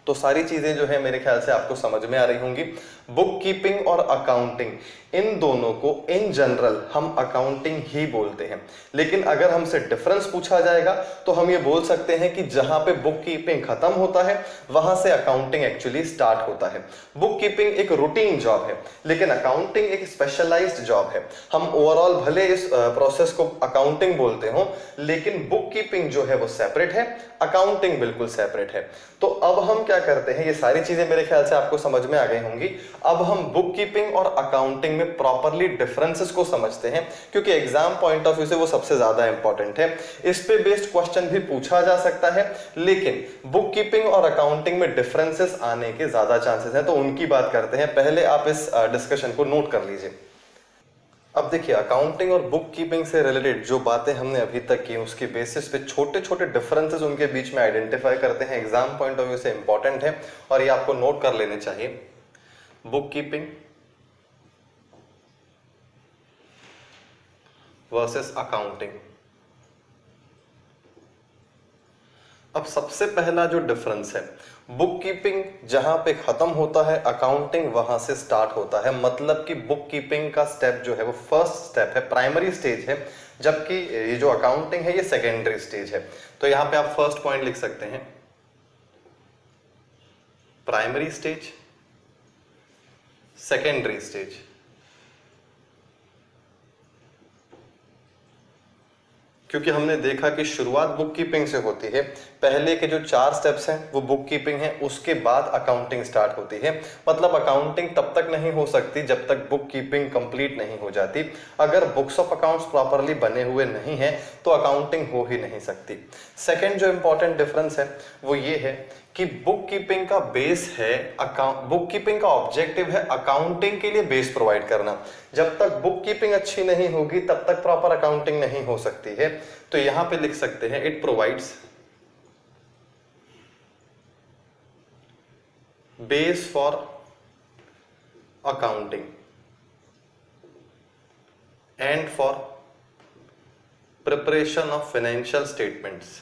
[SPEAKER 1] तो सारी चीजें जो है मेरे ख्याल से आपको समझ में आ रही होंगी। बुक कीपिंग और अकाउंटिंग, इन दोनों को इन जनरल हम अकाउंटिंग ही बोलते हैं, लेकिन अगर हमसे डिफरेंस पूछा जाएगा तो हम ये बोल सकते हैं कि जहां पे बुक कीपिंग खत्म होता है वहां से अकाउंटिंग एक्चुअली स्टार्ट होता है। बुक कीपिंग एक रूटीन जॉब है, लेकिन अकाउंटिंग एक स्पेशलाइज्ड जॉब है। हम ओवरऑल भले इस प्रोसेस को अकाउंटिंग बोलते हो, लेकिन बुक कीपिंग जो है वो सेपरेट है, अकाउंटिंग बिल्कुल सेपरेट है। तो अब हम क्या करते हैं, ये सारी चीजें मेरे ख्याल से आपको समझ में आ गई होंगी। अब हम बुक कीपिंग और अकाउंटिंग में प्रॉपरली डिफरेंसेस को समझते हैं, क्योंकि एग्जाम पॉइंट ऑफ व्यू से वो सबसे ज्यादा इंपॉर्टेंट है। इस पे बेस्ड क्वेश्चन भी पूछा जा सकता है, लेकिन बुक कीपिंग और अकाउंटिंग में डिफरेंसेस आने के ज्यादा चांसेस हैं, तो उनकी बात करते हैं। पहले आप इस डिस्कशन को नोट कर लीजिए। अब देखिए, अकाउंटिंग और बुक कीपिंग से रिलेटेड जो बातें हमने अभी तक की उसके बेसिस पे छोटे छोटे डिफरेंसेस उनके बीच में आइडेंटिफाई करते हैं, एग्जाम पॉइंट ऑफ व्यू से इंपॉर्टेंट है और ये आपको नोट कर लेने चाहिए। Book keeping versus accounting. अब सबसे पहला जो डिफरेंस है, बुक कीपिंग जहां पे खत्म होता है, अकाउंटिंग वहां से स्टार्ट होता है। मतलब कि बुक कीपिंग का स्टेप जो है वो फर्स्ट स्टेप है, प्राइमरी स्टेज है, जबकि ये जो अकाउंटिंग है ये सेकेंडरी स्टेज है। तो यहां पे आप फर्स्ट पॉइंट लिख सकते हैं, प्राइमरी स्टेज, सेकेंडरी स्टेज। क्योंकि हमने देखा कि शुरुआत बुक कीपिंग से होती है, पहले के जो 4 स्टेप्स हैं वो बुक कीपिंग है, उसके बाद अकाउंटिंग स्टार्ट होती है। मतलब अकाउंटिंग तब तक नहीं हो सकती जब तक बुक कीपिंग कंप्लीट नहीं हो जाती। अगर बुक्स ऑफ अकाउंट्स प्रॉपरली बने हुए नहीं है तो अकाउंटिंग हो ही नहीं सकती। सेकेंड जो इंपॉर्टेंट डिफरेंस है वो ये है कि बुक कीपिंग का बेस है बुक कीपिंग का ऑब्जेक्टिव है अकाउंटिंग के लिए बेस प्रोवाइड करना। जब तक बुक कीपिंग अच्छी नहीं होगी तब तक प्रॉपर अकाउंटिंग नहीं हो सकती है। तो यहां पे लिख सकते हैं, it provides base for accounting and for preparation of financial statements.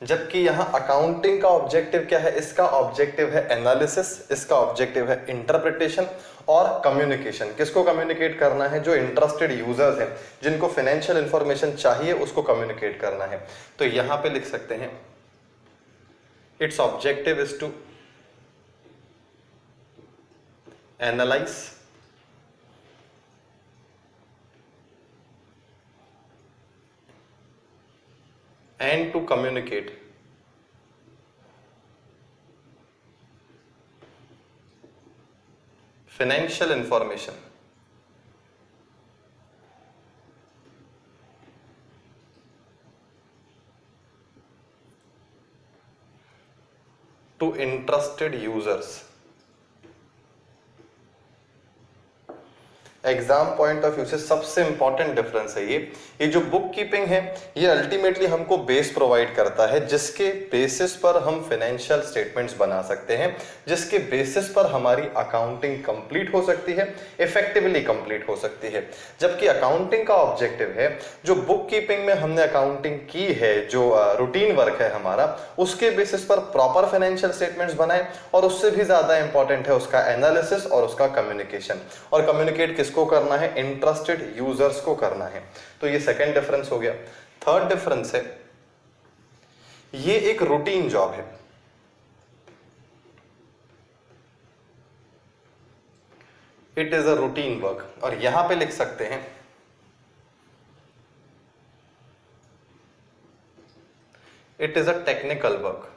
[SPEAKER 1] जबकि यहां अकाउंटिंग का ऑब्जेक्टिव क्या है, इसका ऑब्जेक्टिव है एनालिसिस, इसका ऑब्जेक्टिव है इंटरप्रिटेशन और कम्युनिकेशन। किसको कम्युनिकेट करना है, जो इंटरेस्टेड यूजर्स हैं, जिनको फाइनेंशियल इंफॉर्मेशन चाहिए उसको कम्युनिकेट करना है। तो यहां पे लिख सकते हैं, its objective is to analyse and to communicate financial information to interested users. Exam point of view से सबसे इंपॉर्टेंट डिफरेंस है ये जो बुक कीपिंग है ये अल्टीमेटली हमको बेस प्रोवाइड करता है जिसके बेसिस पर हम फाइनेंशियल स्टेटमेंट्स बना सकते हैं, जिसके बेसिस पर हमारी अकाउंटिंग कंप्लीट हो सकती है, इफेक्टिवली कंप्लीट हो सकती है। जबकि अकाउंटिंग का ऑब्जेक्टिव है, जो बुक कीपिंग में हमने अकाउंटिंग की है, जो रूटीन वर्क है हमारा, उसके बेसिस पर प्रॉपर फाइनेंशियल स्टेटमेंट्स बनाए, और उससे भी ज्यादा इंपॉर्टेंट है उसका एनालिसिस और उसका कम्युनिकेशन। और कम्युनिकेट किसको करना है? इंटरेस्टेड यूजर्स को करना है। तो ये सेकंड डिफरेंस हो गया। थर्ड डिफरेंस है, ये एक रूटीन जॉब है। It is a routine work, और यहां पे लिख सकते हैं it is a technical work.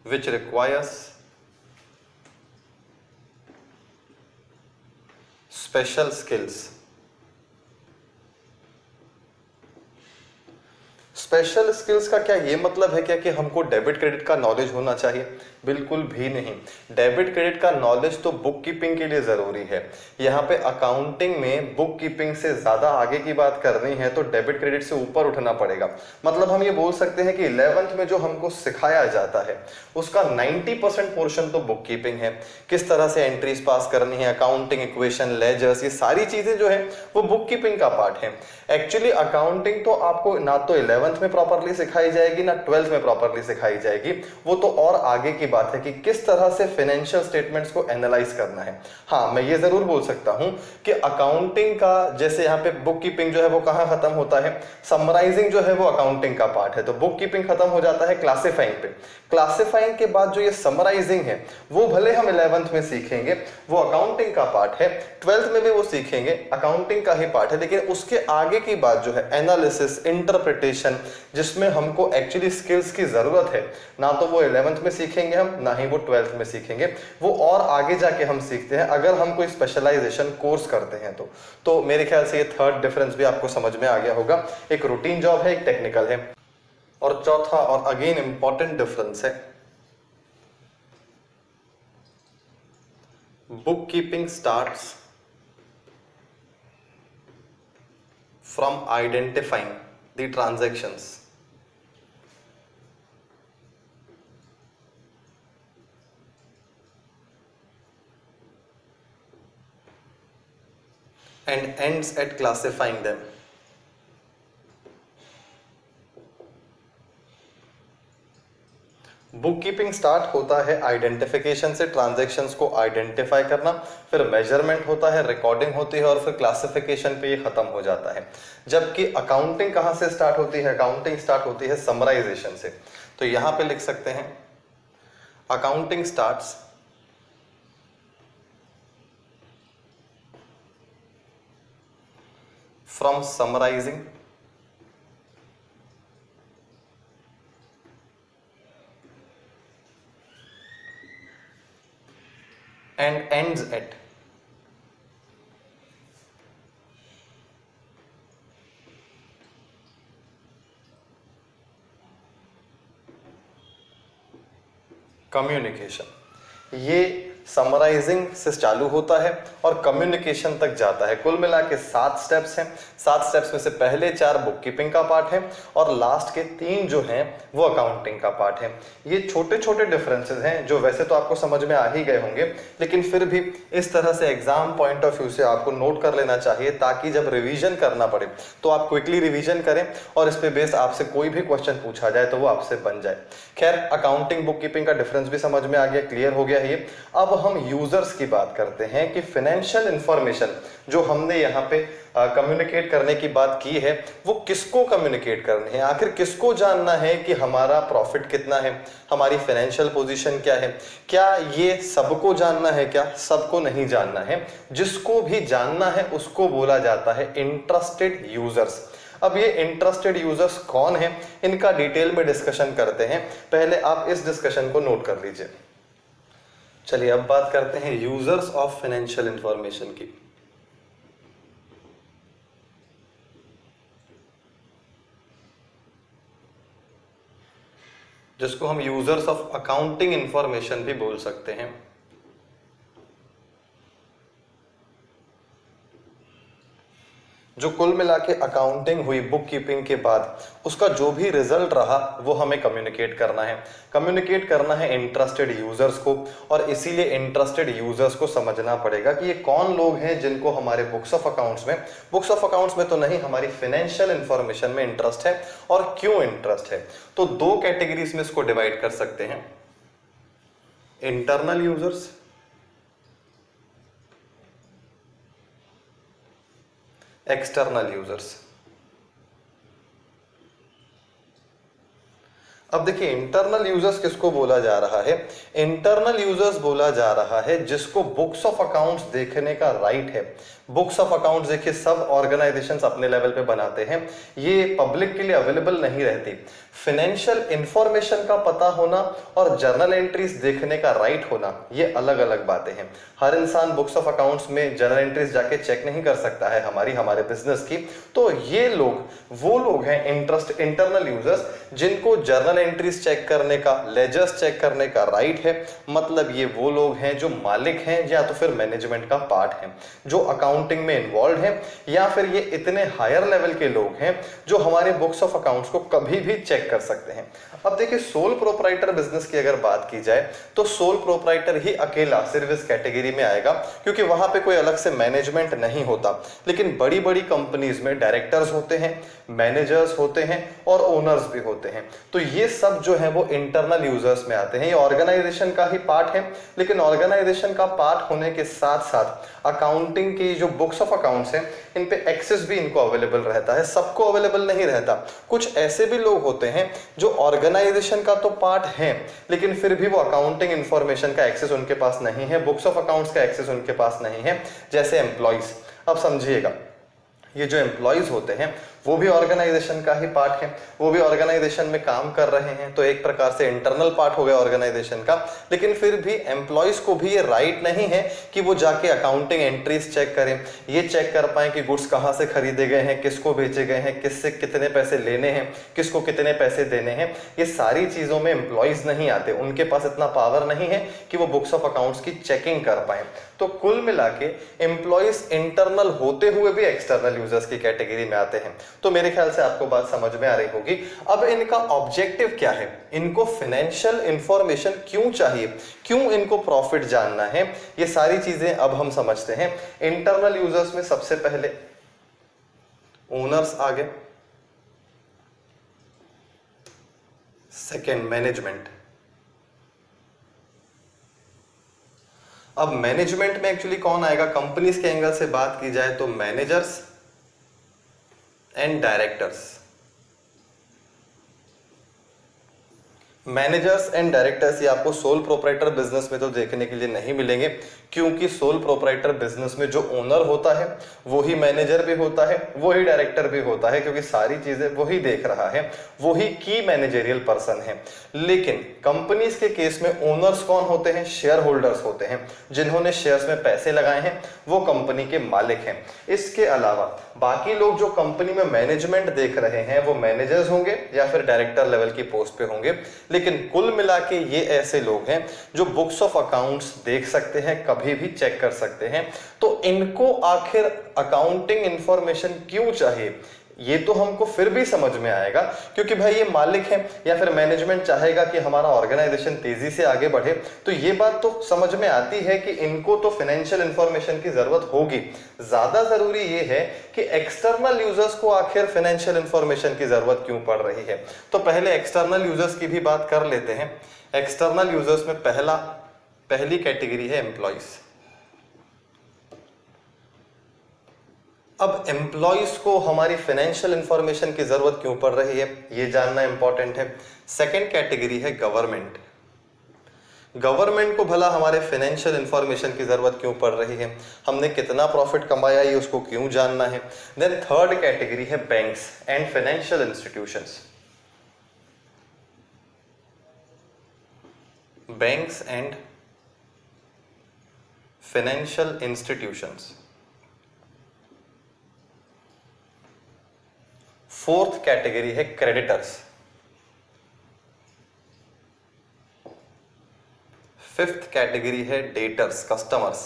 [SPEAKER 1] which requires special skills। Special skills का क्या ये मतलब है क्या कि हमको डेबिट क्रेडिट का नॉलेज होना चाहिए? बिल्कुल भी नहीं। डेबिट क्रेडिट का नॉलेज तो बुक कीपिंग के लिए जरूरी है। यहाँ पे अकाउंटिंग में बुक कीपिंग से ज्यादा आगे की बात करनी है तो डेबिट क्रेडिट से ऊपर उठना पड़ेगा। मतलब हम ये बोल सकते हैं कि 11th में जो हमको सिखाया जाता है उसका 90% पोर्शन तो बुक कीपिंग है। किस तरह से एंट्रीज पास करनी है, अकाउंटिंग इक्वेशन, लेजर्स, ये सारी चीजें जो है वो बुक कीपिंग का पार्ट है। एक्चुअली अकाउंटिंग तो आपको ना तो 11th में प्रॉपरली सिखाई जाएगी ना 12th में प्रॉपरली सिखाई जाएगी। वो तो और आगे की बात है कि किस तरह से फाइनेंशियल स्टेटमेंट्स को एनालाइज करना है। हाँ, मैं ये जरूर बोल सकता हूं कि अकाउंटिंग का जैसे यहाँ पे बुक कीपिंग जो है वो कहां खत्म होता है? समराइजिंग जो है वो अकाउंटिंग का पार्ट है, तो बुक कीपिंग खत्म हो जाता है क्लासिफाइंग पे। क्लासिफाइंग के बाद जो ये समराइजिंग है वो भले हम 11th में सीखेंगे, वो अकाउंटिंग का पार्ट है। 12th में भी वो सीखेंगे, अकाउंटिंग का ही पार्ट है। लेकिन उसके आगे की बात जो है एनालिसिस, इंटरप्रिटेशन, जिसमें हमको एक्चुअली स्किल्स की जरूरत है, ना तो वो 11th में सीखेंगे हम, ना ही वो 12th में सीखेंगे। वो और आगे जाके हम सीखते हैं अगर हम कोई स्पेशलाइजेशन कोर्स करते हैं तो मेरे ख्याल से ये थर्ड डिफरेंस भी आपको समझ में आ गया होगा। एक रूटीन जॉब है, एक टेक्निकल है। और चौथा और अगेन इंपॉर्टेंट डिफरेंस है, book keeping starts from identifying the transactions and ends at classifying them। Book keeping start होता है आइडेंटिफिकेशन से, ट्रांजैक्शंस को आइडेंटिफाई करना, फिर मेजरमेंट होता है, रिकॉर्डिंग होती है, और फिर क्लासिफिकेशन पे ये खत्म हो जाता है। जबकि अकाउंटिंग कहां से स्टार्ट होती है? अकाउंटिंग स्टार्ट होती है समराइजेशन से। तो यहां पे लिख सकते हैं accounting starts from summarising and ends at communication. ये समराइजिंग से चालू होता है और कम्युनिकेशन तक जाता है। कुल मिला के 7 स्टेप्स हैं। 7 स्टेप्स में से पहले 4 बुक कीपिंग का पार्ट है और लास्ट के 3 जो हैं वो अकाउंटिंग का पार्ट है। ये छोटे छोटे डिफरेंसेस हैं जो वैसे तो आपको समझ में आ ही गए होंगे, लेकिन फिर भी इस तरह से एग्जाम पॉइंट ऑफ व्यू से आपको नोट कर लेना चाहिए ताकि जब रिवीजन करना पड़े तो आप क्विकली रिवीजन करें और इस पे बेस्ड आपसे कोई भी क्वेश्चन पूछा जाए तो वो आपसे बन जाए। खैर, अकाउंटिंग बुक कीपिंग का डिफरेंस भी समझ में आ गया, क्लियर हो गया है ये। अब हम यूजर्स की बात करते हैं कि फाइनेंशियल इंफॉर्मेशन जो हमने यहाँ पे कम्युनिकेट करने की बात की है वो किसको कम्युनिकेट करनी है? आखिर किसको जानना है कि हमारा प्रॉफिट कितना है, हमारी फाइनेंशियल पोजीशन क्या है? क्या ये सबको जानना है? क्या सबको नहीं जानना है। जिसको भी जानना है उसको बोला जाता है इंटरेस्टेड यूजर्स। अब ये इंटरेस्टेड यूजर्स कौन है, इनका डिटेल में डिस्कशन करते हैं। पहले आप इस डिस्कशन को नोट कर लीजिए। चलिए अब बात करते हैं यूजर्स ऑफ फाइनेंशियल इंफॉर्मेशन की। जिसको हम यूजर्स ऑफ अकाउंटिंग इंफॉर्मेशन भी बोल सकते हैं। जो कुल मिला के अकाउंटिंग हुई बुक कीपिंग के बाद, उसका जो भी रिजल्ट रहा वो हमें कम्युनिकेट करना है। कम्युनिकेट करना है इंटरेस्टेड यूजर्स को, और इसीलिए इंटरेस्टेड यूजर्स को समझना पड़ेगा कि ये कौन लोग हैं जिनको हमारे बुक्स ऑफ अकाउंट्स में तो नहीं, हमारी फाइनेंशियल इंफॉर्मेशन में इंटरेस्ट है, और क्यों इंटरेस्ट है। तो दो कैटेगरीज में इसको डिवाइड कर सकते हैं, इंटरनल यूजर्स, एक्सटर्नल यूजर्स। अब देखिए इंटरनल यूजर्स किसको बोला जा रहा है। इंटरनल यूजर्स बोला जा रहा है जिसको बुक्स ऑफ अकाउंट्स देखने का राइट है। बुक्स ऑफ अकाउंट्स देखिए सब ऑर्गेनाइजेशंस अपने लेवल पे बनाते हैं, ये पब्लिक के लिए अवेलेबल नहीं रहती। फाइनेंशियल इंफॉर्मेशन का पता होना और जर्नल एंट्रीज देखने का राइट होना, ये अलग अलग बातें हैं। हर इंसान बुक्स ऑफ अकाउंट्स में जर्नल एंट्रीज जाके चेक नहीं कर सकता है हमारे बिजनेस की। तो ये लोग वो लोग हैं इंटरनल यूजर्स जिनको जर्नल एंट्रीज चेक करने का, लेजर्स चेक करने का राइट है। मतलब ये वो लोग हैं जो मालिक हैं या तो फिर मैनेजमेंट का पार्ट है, जो अकाउंटिंग में इन्वॉल्व है, या फिर ये इतने हायर लेवल के लोग हैं जो हमारे बुक्स ऑफ अकाउंट्स को कभी भी चेक कर सकते हैं। अब देखिए सोल प्रोप्राइटर बिजनेस की अगर बात की जाए तो सोल प्रोप्राइटर ही अकेला सिर्फ इस कैटेगरी में आएगा, क्योंकि वहां पे कोई अलग से मैनेजमेंट नहीं होता। लेकिन बड़ी बड़ी कंपनीज में डायरेक्टर्स होते हैं, मैनेजर्स होते हैं और ओनर्स भी होते हैं। तो ये सब जो है वो इंटरनल यूजर्स में आते हैं। ये ऑर्गेनाइजेशन का ही पार्ट है, लेकिन ऑर्गेनाइजेशन का पार्ट होने के साथ साथ अकाउंटिंग की जो बुक्स ऑफ अकाउंट्स हैं इन पे एक्सेस भी इनको अवेलेबल रहता है। सबको अवेलेबल नहीं रहता। कुछ ऐसे भी लोग होते हैं जो ऑर्गेनाइजेशन का तो पार्ट है, लेकिन फिर भी वो अकाउंटिंग इंफॉर्मेशन का एक्सेस उनके पास नहीं है, बुक्स ऑफ अकाउंट्स का एक्सेस उनके पास नहीं है। जैसे एम्प्लॉइज, अब समझिएगा, ये जो एम्प्लॉइज होते हैं वो भी ऑर्गेनाइजेशन का ही पार्ट है, वो भी ऑर्गेनाइजेशन में काम कर रहे हैं, तो एक प्रकार से इंटरनल पार्ट हो गया ऑर्गेनाइजेशन का। लेकिन फिर भी एम्प्लॉइज को भी ये राइट नहीं है कि वो जाके अकाउंटिंग एंट्रीज चेक करें, ये चेक कर पाए कि गुड्स कहाँ से खरीदे गए हैं, किसको बेचे गए हैं, किससे कितने पैसे लेने हैं, किसको कितने पैसे देने हैं। ये सारी चीजों में एम्प्लॉइज नहीं आते, उनके पास इतना पावर नहीं है कि वो बुक्स ऑफ अकाउंट्स की चेकिंग कर पाए। तो कुल मिला के एम्प्लॉइज इंटरनल होते हुए भी एक्सटर्नल यूजर्स की कैटेगरी में आते हैं। तो मेरे ख्याल से आपको बात समझ में आ रही होगी। अब इनका ऑब्जेक्टिव क्या है, इनको फाइनेंशियल इंफॉर्मेशन क्यों चाहिए, क्यों इनको प्रॉफिट जानना है, ये सारी चीजें अब हम समझते हैं। इंटरनल यूजर्स में सबसे पहले ओनर्स आ गए, सेकेंड मैनेजमेंट। अब मैनेजमेंट में एक्चुअली कौन आएगा, कंपनीज के एंगल से बात की जाए तो managers and directors. Managers and directors ये आपको सोल प्रोप्राइटर बिजनेस में तो देखने के लिए नहीं मिलेंगे, क्योंकि सोल प्रोप्राइटर बिजनेस में जो ओनर होता है वो ही मैनेजर भी होता है, वो ही डायरेक्टर भी होता है, क्योंकि सारी चीजें वही देख रहा है, वही की मैनेजरियल पर्सन है। लेकिन कंपनीज के केस में ओनर्स कौन होते हैं, शेयर होल्डर्स होते हैं, जिन्होंने शेयर्स में पैसे लगाए हैं वो कंपनी के मालिक हैं। इसके अलावा बाकी लोग जो कंपनी में मैनेजमेंट देख रहे हैं वो मैनेजर्स होंगे या फिर डायरेक्टर लेवल की पोस्ट पे होंगे। लेकिन कुल मिला के ये ऐसे लोग हैं जो बुक्स ऑफ अकाउंट्स देख सकते हैं, कभी भी चेक कर सकते हैं। तो इनको आखिर अकाउंटिंग इंफॉर्मेशन क्यों चाहिए, ये तो हमको फिर भी समझ में आएगा, क्योंकि भाई ये मालिक है या फिर मैनेजमेंट चाहेगा कि हमारा ऑर्गेनाइजेशन तेजी से आगे बढ़े। तो ये बात तो समझ में आती है कि इनको तो फाइनेंशियल इंफॉर्मेशन की जरूरत होगी। ज्यादा जरूरी ये है कि एक्सटर्नल यूजर्स को आखिर फाइनेंशियल इंफॉर्मेशन की जरूरत क्यों पड़ रही है। तो पहले एक्सटर्नल यूजर्स की भी बात कर लेते हैं। एक्सटर्नल यूजर्स में पहली कैटेगरी है एम्प्लॉइज। अब एम्प्लॉइज को हमारी फाइनेंशियल इंफॉर्मेशन की जरूरत क्यों पड़ रही है, ये जानना इंपॉर्टेंट है। सेकंड कैटेगरी है गवर्नमेंट। गवर्नमेंट को भला हमारे फाइनेंशियल इंफॉर्मेशन की जरूरत क्यों पड़ रही है, हमने कितना प्रॉफिट कमाया ये उसको क्यों जानना है। देन थर्ड कैटेगरी है banks and financial institutions. Banks and financial institutions. Fourth category है क्रेडिटर्स। फिफ्थ कैटेगरी है डेटर्स, कस्टमर्स।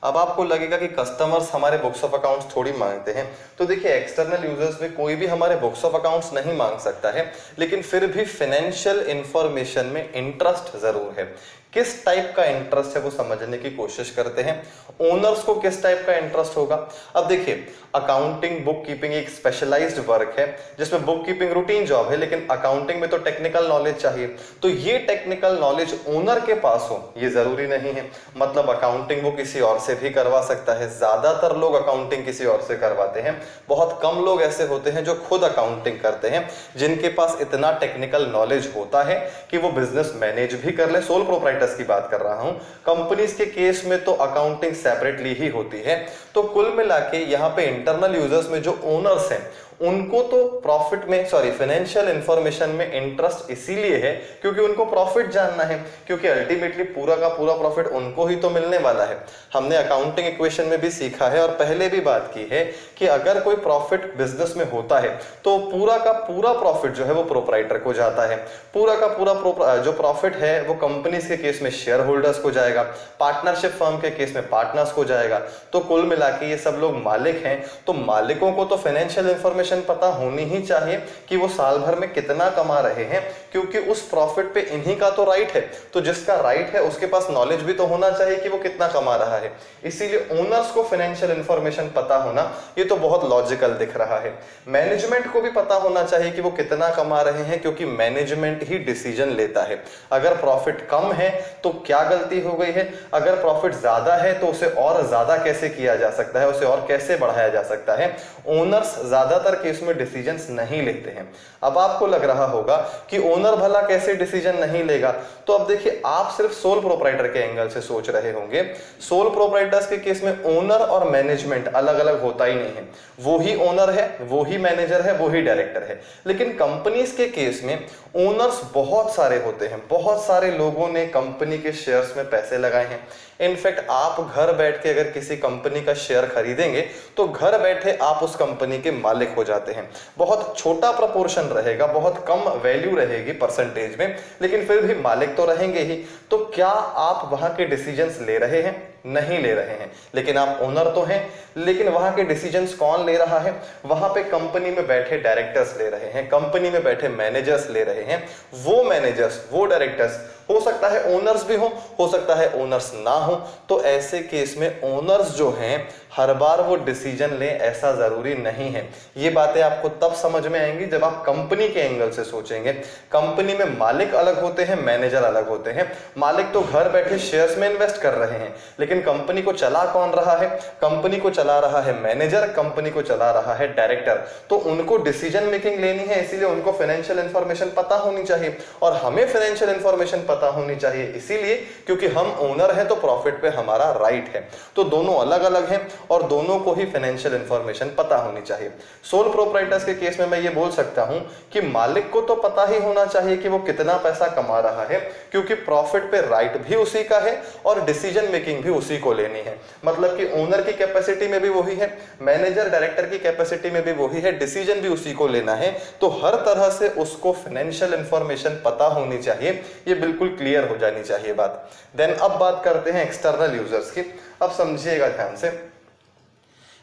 [SPEAKER 1] अब आपको लगेगा कि कस्टमर्स हमारे बुक्स ऑफ अकाउंट्स थोड़ी मांगते हैं, तो देखिए एक्सटर्नल यूजर्स में कोई भी हमारे बुक्स ऑफ अकाउंट्स नहीं मांग सकता है, लेकिन फिर भी फाइनेंशियल इंफॉर्मेशन में इंटरेस्ट जरूर है। किस टाइप का इंटरेस्ट है वो समझने की कोशिश करते हैं। ओनर्स को किस टाइप का इंटरेस्ट होगा। अब देखिए अकाउंटिंग बुक कीपिंग एक स्पेशलाइज्ड वर्क है, जिसमें बुक कीपिंग रूटीन जॉब है, लेकिन अकाउंटिंग में तो टेक्निकल नॉलेज चाहिए। तो ये टेक्निकल नॉलेज ओनर के पास हो ये जरूरी नहीं है। मतलब अकाउंटिंग वो किसी और से भी करवा सकता है। ज्यादातर लोग अकाउंटिंग किसी और से करवाते हैं, बहुत कम लोग ऐसे होते हैं जो खुद अकाउंटिंग करते हैं, जिनके पास इतना टेक्निकल नॉलेज होता है कि वो बिजनेस मैनेज भी कर ले। सोल प्रोप्राइटर्स की बात कर रहा हूं। कंपनीज के केस में तो अकाउंटिंग सेपरेटली ही होती है। तो कुल मिला के यहां पे इंटरनल यूजर्स में जो ओनर्स हैं उनको तो प्रॉफिट में फाइनेंशियल इंफॉर्मेशन में इंटरेस्ट इसीलिए है क्योंकि उनको प्रॉफिट जानना है, क्योंकि अल्टीमेटली पूरा का पूरा प्रॉफिट उनको ही तो मिलने वाला है। हमने अकाउंटिंग इक्वेशन में भी सीखा है और पहले भी बात की है कि अगर कोई प्रॉफिट बिजनेस में होता है तो पूरा का पूरा प्रॉफिट जो है वो प्रोप्राइटर को जाता है। पूरा का पूरा जो प्रॉफिट है वो कंपनीज के केस में शेयर होल्डर्स को जाएगा, पार्टनरशिप फर्म के केस में पार्टनर्स को जाएगा। तो कुल मिला के ये सब लोग मालिक हैं, तो मालिकों को तो फाइनेंशियल इंफॉर्मेशन पता होनी ही चाहिए कि वो साल भर में कितना कमा रहे हैं, क्योंकि उस प्रॉफिट पे इन्हीं का तो राइट है। तो जिसका राइट है उसके पास नॉलेज भी तो होना चाहिए कि वो कितना कमा रहा है। इसीलिए ओनर्स को फाइनेंशियल इंफॉर्मेशन पता होना ये तो बहुत लॉजिकल दिख रहा है। मैनेजमेंट को भी पता होना चाहिए कि वो कितना कमा रहे हैं, क्योंकि मैनेजमेंट ही डिसीजन लेता है। अगर प्रॉफिट कम है तो क्या गलती हो गई है, अगर प्रॉफिट ज्यादा है तो उसे और ज्यादा कैसे किया जा सकता है, उसे और कैसे बढ़ाया जा सकता है। ओनर्स ज्यादातर केस में डिसीजंस नहीं लेते हैं। अब आपको लग रहा होगा कि ओनर भला कैसे डिसीजन नहीं लेगा, तो अब देखिए आप सिर्फ सोल प्रोप्राइटर के एंगल से सोच रहे होंगे। सोल प्रोप्राइटर्स के केस में ओनर और मैनेजमेंट अलग अलग होता ही नहीं है। वो ही ओनर है, वो ही मैनेजर है, वो ही डायरेक्टर है। लेकिन कंपनीज के केस में ओनर्स बहुत सारे होते हैं, बहुत सारे लोगों ने कंपनी के शेयर्स में पैसे लगाए हैं। इनफैक्ट आप घर बैठ के अगर किसी कंपनी का शेयर खरीदेंगे तो घर बैठे आप उस कंपनी के मालिक हो जाते हैं। बहुत छोटा प्रपोर्शन रहेगा, बहुत कम वैल्यू रहेगी परसेंटेज में, लेकिन फिर भी मालिक तो रहेंगे ही। तो क्या आप वहां के डिसीजंस ले रहे हैं? नहीं ले रहे हैं, लेकिन आप ओनर तो हैं। लेकिन वहां के डिसीजंस कौन ले रहा है? वहां पे कंपनी में बैठे डायरेक्टर्स ले रहे हैं, कंपनी में बैठे मैनेजर्स ले रहे हैं। वो मैनेजर्स, वो डायरेक्टर्स हो सकता है ओनर्स भी हो सकता है ओनर्स ना हो। तो ऐसे केस में ओनर्स जो हैं हर बार वो डिसीजन लें ऐसा जरूरी नहीं है। ये बातें आपको तब समझ में आएंगी जब आप कंपनी के एंगल से सोचेंगे। कंपनी में मालिक अलग होते हैं, मैनेजर अलग होते हैं। मालिक तो घर बैठे शेयर्स में इन्वेस्ट कर रहे हैं, लेकिन कंपनी को चला कौन रहा है? कंपनी को चला रहा है मैनेजर, कंपनी को चला रहा है डायरेक्टर। तो उनको डिसीजन मेकिंग लेनी है, इसीलिए उनको फाइनेंशियल इंफॉर्मेशन पता होनी चाहिए। और हमें फाइनेंशियल इंफॉर्मेशन पता होनी चाहिए इसीलिए क्योंकि हम ओनर हैं, तो प्रॉफिट पे हमारा राइट है। तो दोनों अलग अलग हैं और दोनों को ही फाइनेंशियल इंफॉर्मेशन पता होनी चाहिए। सोल प्रोप्राइटर्स के केस में मैं ये बोल सकता हूं कि मालिक को तो पता ही होना चाहिए कि वो कितना पैसा कमा रहा है, क्योंकि प्रॉफिट पे राइट भी उसी का है और डिसीजन मेकिंग भी उसी को लेनी है। मतलब कि ओनर की कैपेसिटी में भी वही है, मैनेजर डायरेक्टर की कैपेसिटी में भी वही है, डिसीजन भी उसी को लेना है। तो हर तरह से उसको फाइनेंशियल इंफॉर्मेशन पता होनी चाहिए, ये बिल्कुल क्लियर हो जानी चाहिए बात। देन अब बात करते हैं एक्सटर्नल यूजर्स की। अब समझिएगा ध्यान से,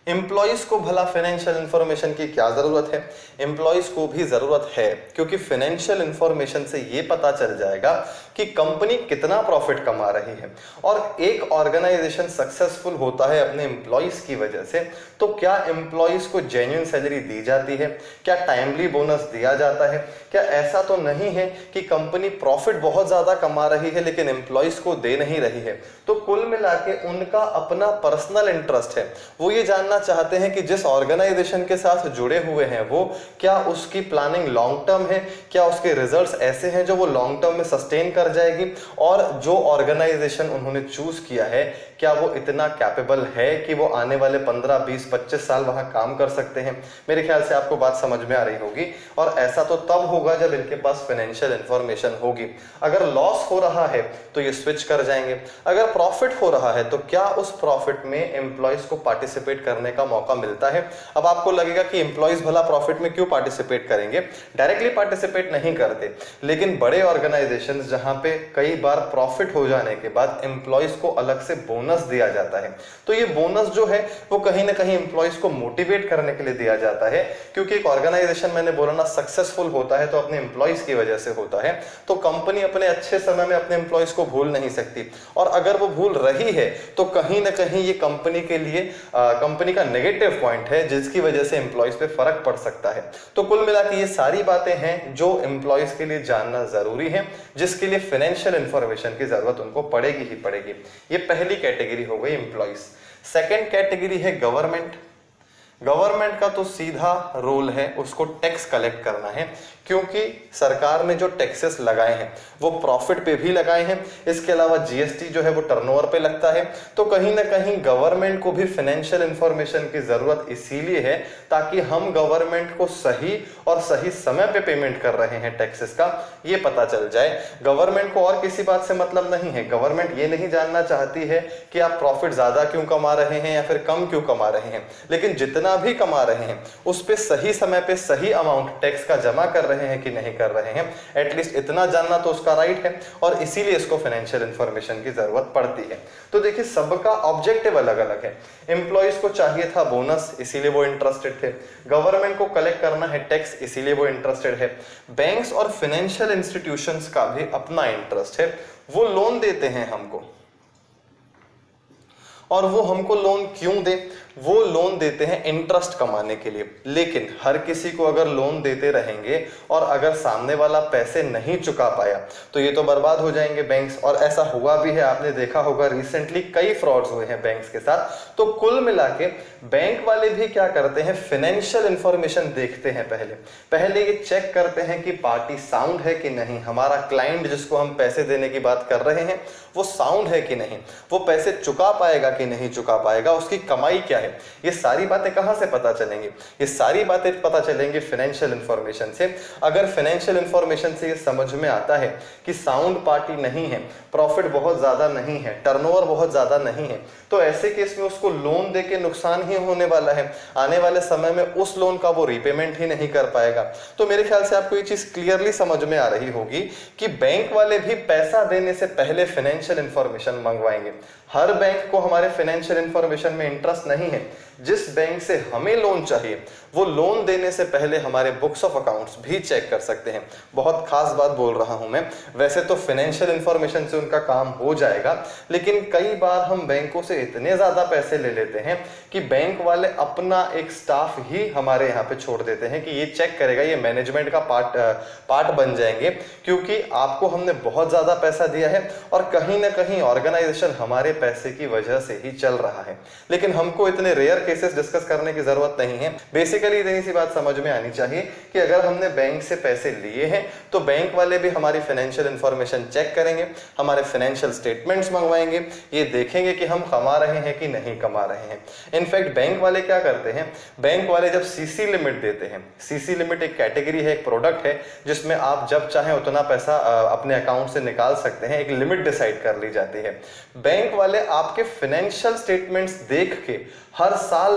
[SPEAKER 1] एम्प्लॉइज को भला फाइनेंशियल इंफॉर्मेशन की क्या जरूरत है? एम्प्लॉइज को भी जरूरत है, क्योंकि फाइनेंशियल इंफॉर्मेशन से ये पता चल जाएगा कि कंपनी कितना प्रॉफिट कमा रही है। और एक ऑर्गेनाइजेशन सक्सेसफुल होता है अपने एम्प्लॉइज की वजह से। तो क्या एम्प्लॉइज को जेन्युइन सैलरी दी जाती है? क्या टाइमली बोनस दिया जाता है? क्या ऐसा तो नहीं है कि कंपनी प्रॉफिट बहुत ज्यादा कमा रही है लेकिन एम्प्लॉइज को दे नहीं रही है? तो कुल मिला के उनका अपना पर्सनल इंटरेस्ट है। वो ये जानना चाहते हैं कि जिस ऑर्गेनाइजेशन के साथ जुड़े हुए हैं वो क्या उसकी प्लानिंग लॉन्ग टर्म है, क्या उसके रिजल्ट्स ऐसे हैं जो वो लॉन्ग टर्म में सस्टेन कर जाएगी, और जो ऑर्गेनाइजेशन उन्होंने चूज किया है क्या वो इतना कैपेबल है कि वो आने वाले 15, 20, 20-25 साल वहां काम कर सकते हैं। मेरे ख्याल से आपको बात समझ में आ रही होगी। और ऐसा तो तब होगा जब इनके पास फाइनेंशियल इंफॉर्मेशन होगी। अगर लॉस हो रहा है तो ये स्विच कर जाएंगे, अगर प्रॉफिट हो रहा है तो क्या उस प्रॉफिट में एम्प्लॉयज को पार्टिसिपेट करने का मौका मिलता है। अब आपको लगेगा कि एम्प्लॉयज भला प्रॉफिट में क्यों पार्टिसिपेट करेंगे, डायरेक्टली पार्टिसिपेट नहीं करते, लेकिन बड़े ऑर्गेनाइजेशंस जहां पे कई बार प्रॉफिट हो जाने के बाद एम्प्लॉयज को अलग से बोनस दिया जाता है, तो ये बोनस जो है वो कहीं ना कहीं एम्प्लॉयज को मोटिवेट करने के लिए दिया जाता है। क्योंकि एक ऑर्गेनाइजेशन, मैंने बोला ना, सक्सेसफुल होता है तो अपने एम्प्लॉयज की वजह से होता है। तो कंपनी अपने अच्छे समय में अपने एम्प्लॉयज को भूल नहीं सकती, और अगर वो भूल रही है तो कहीं ना कहीं ये कंपनी के लिए कंपनी का नेगेटिव पॉइंट है, जिसकी वजह से एम्प्लॉयज पे फर्क पड़ सकता है। तो कुल मिला के ये सारी बातें हैं जो एम्प्लॉयज के लिए जानना जरूरी है, जिसके लिए फाइनेंशियल इंफॉर्मेशन की जरूरत उनको पड़ेगी ही पड़ेगी। ये पहली कैटेगरी हो गई एम्प्लॉयज। सेकेंड कैटेगरी है गवर्नमेंट। गवर्नमेंट का तो सीधा रोल है उसको टैक्स कलेक्ट करना है, क्योंकि सरकार ने जो टैक्सेस लगाए हैं वो प्रॉफिट पे भी लगाए हैं, इसके अलावा जीएसटी जो है वो टर्नओवर पे लगता है। तो कहीं ना कहीं गवर्नमेंट को भी फाइनेंशियल इंफॉर्मेशन की जरूरत इसीलिए है ताकि हम गवर्नमेंट को सही और सही समय पे पेमेंट कर रहे हैं टैक्सेस का, ये पता चल जाए। गवर्नमेंट को और किसी बात से मतलब नहीं है, गवर्नमेंट ये नहीं जानना चाहती है कि आप प्रॉफिट ज्यादा क्यों कमा रहे हैं या फिर कम क्यों कमा रहे हैं, लेकिन जितना भी कमा रहे हैं उस पे सही समय पे सही अमाउंट टैक्स का जमा कर रहे हैं कि नहीं कर रहे हैं, एटलीस्ट इतना जानना तो उसका राइट है, और इसीलिए इसको फाइनेंशियल इंफॉर्मेशन की जरूरत पड़ती है। तो देखिए, सबका ऑब्जेक्टिव अलग अलग है। एम्प्लॉयज को चाहिए था बोनस, इसीलिए वो इंटरेस्टेड थे। गवर्नमेंट को कलेक्ट करना है टैक्स, इसीलिए वो इंटरेस्टेड है। बैंक्स और फाइनेंशियल इंस्टीट्यूशंस का भी अपना इंटरेस्ट है, वो लोन देते हैं हमको, और वो हमको लोन क्यों दे, वो लोन देते हैं इंटरेस्ट कमाने के लिए। लेकिन हर किसी को अगर लोन देते रहेंगे और अगर सामने वाला पैसे नहीं चुका पाया तो ये तो बर्बाद हो जाएंगे बैंक्स, और ऐसा हुआ भी है। आपने देखा होगा रिसेंटली कई फ्रॉड्स हुए हैं बैंक्स के साथ। तो कुल मिला के बैंक वाले भी क्या करते हैं, फाइनेंशियल इंफॉर्मेशन देखते हैं। पहले ये चेक करते हैं कि पार्टी साउंड है कि नहीं, हमारा क्लाइंट जिसको हम पैसे देने की बात कर रहे हैं वो साउंड है कि नहीं, वो पैसे चुका पाएगा कि नहीं चुका पाएगा, उसकी कमाई क्या है। ये सारी बातें कहां से पता चलेंगी, ये सारी बातें पता चलेंगी फाइनेंशियल इंफॉर्मेशन से। अगर फाइनेंशियल इंफॉर्मेशन से ये समझ में आता है कि साउंड पार्टी नहीं है, प्रॉफिट बहुत ज्यादा नहीं है, टर्नओवर बहुत ज्यादा नहीं है, तो ऐसे केस में उसको लोन देके नुकसान ही होने वाला है। आने वाले समय में उस लोन का वो रीपेमेंट ही नहीं कर पाएगा। तो मेरे ख्याल से आपको ये चीज क्लियरली समझ में आ रही होगी कि बैंक वाले भी पैसा देने से पहले फाइनेंशियल इंफॉर्मेशन मंगवाएंगे। हर बैंक को हमारे फाइनेंशियल इंफॉर्मेशन में इंटरेस्ट नहीं है। जिस बैंक से हमें लोन चाहिए वो लोन देने से पहले हमारे बुक्स ऑफ अकाउंट्स भी चेक कर सकते हैं। बहुत खास बात बोल रहा हूं मैं, वैसे तो फाइनेंशियल इंफॉर्मेशन से उनका काम हो जाएगा, लेकिन कई बार हम बैंकों से इतने ज्यादा पैसे ले लेते हैं कि बैंक वाले अपना एक स्टाफ ही हमारे यहाँ पे छोड़ देते हैं कि ये चेक करेगा, ये मैनेजमेंट का पार्ट बन जाएंगे, क्योंकि आपको हमने बहुत ज्यादा पैसा दिया है और कहीं ना कहीं ऑर्गेनाइजेशन हमारे पैसे की वजह से ही चल रहा है। लेकिन हमको इतने रेयर केसेस डिस्कस करने की जरूरत नहीं है। बेसिकली इतनी सी बात समझ में आनी चाहिए कि अगर हमने बैंक से पैसे लिए हैं तो बैंक वाले भी हमारी फाइनेंशियल इंफॉर्मेशन चेक करेंगे, हमारे फाइनेंशियल स्टेटमेंट्स मंगवाएंगे, ये देखेंगे कि हम कमा रहे हैं कि नहीं कमा रहे हैं। इनफैक्ट बैंक वाले क्या करते हैं, बैंक वाले जब सीसी लिमिट देते हैं, सीसी लिमिट एक कैटेगरी है, एक प्रोडक्ट है जिसमें आप जब चाहें उतना पैसा अपने अकाउंट से निकाल सकते हैं, एक लिमिट डिसाइड कर ली जाती है। बैंक वाले आपके फाइनेंशियल स्टेटमेंट्स देख के हर साल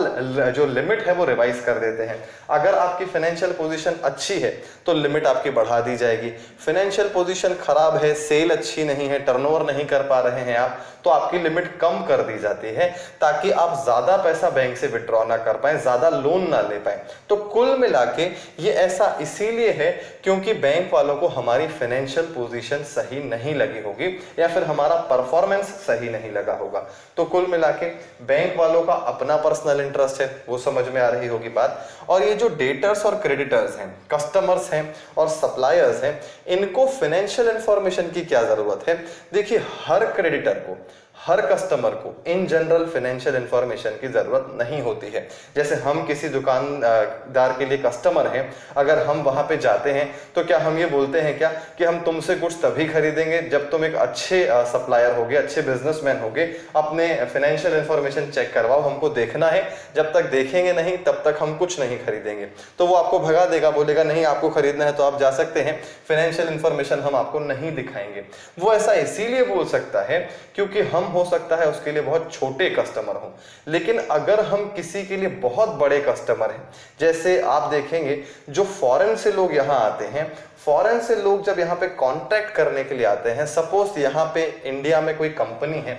[SPEAKER 1] जो लिमिट है वो रिवाइज कर देते हैं। अगर आपकी फाइनेंशियल पोजीशन अच्छी है तो लिमिट आपकी बढ़ा दी जाएगी, फाइनेंशियल पोजीशन खराब है, सेल अच्छी नहीं है, टर्नओवर नहीं कर पा रहे हैं आप, तो आपकी लिमिट कम कर दी जाती है ताकि आप ज्यादा पैसा बैंक से विड्रॉ ना कर पाए, ज्यादा लोन ना ले पाए। तो कुल मिला के ये ऐसा इसीलिए है क्योंकि बैंक वालों को हमारी फाइनेंशियल पोजीशन सही नहीं लगी होगी या फिर हमारा परफॉर्मेंस सही नहीं लगा होगा। तो कुल मिला के बैंक वालों का अपना पर्सनल इंटरेस्ट है, वो समझ में आ रही होगी बात। और ये जो डेटर्स और क्रेडिटर्स हैं, कस्टमर्स हैं और सप्लायर्स हैं, इनको फाइनेंशियल इंफॉर्मेशन की क्या जरूरत है। देखिए, हर क्रेडिटर को, हर कस्टमर को इन जनरल फाइनेंशियल इंफॉर्मेशन की जरूरत नहीं होती है। जैसे हम किसी दुकानदार के लिए कस्टमर हैं, अगर हम वहां पे जाते हैं तो क्या हम ये बोलते हैं क्या कि हम तुमसे कुछ तभी खरीदेंगे जब तुम एक अच्छे सप्लायर होगे, अच्छे बिजनेसमैन होगे, अपने फाइनेंशियल इंफॉर्मेशन चेक करवाओ, हमको देखना है, जब तक देखेंगे नहीं तब तक हम कुछ नहीं खरीदेंगे। तो वो आपको भगा देगा, बोलेगा नहीं आपको खरीदना है तो आप जा सकते हैं, फाइनेंशियल इंफॉर्मेशन हम आपको नहीं दिखाएंगे। वो ऐसा इसीलिए बोल सकता है क्योंकि हम हो सकता है उसके लिए बहुत छोटे कस्टमर हो। लेकिन अगर हम किसी के लिए बहुत बड़े कस्टमर हैं, जैसे आप देखेंगे जो फॉरेन से लोग यहाँ आते हैं, फॉरेन से लोग जब यहाँ पे कॉन्ट्रैक्ट करने के लिए आते हैं, सपोज यहाँ पे इंडिया में कोई कंपनी है,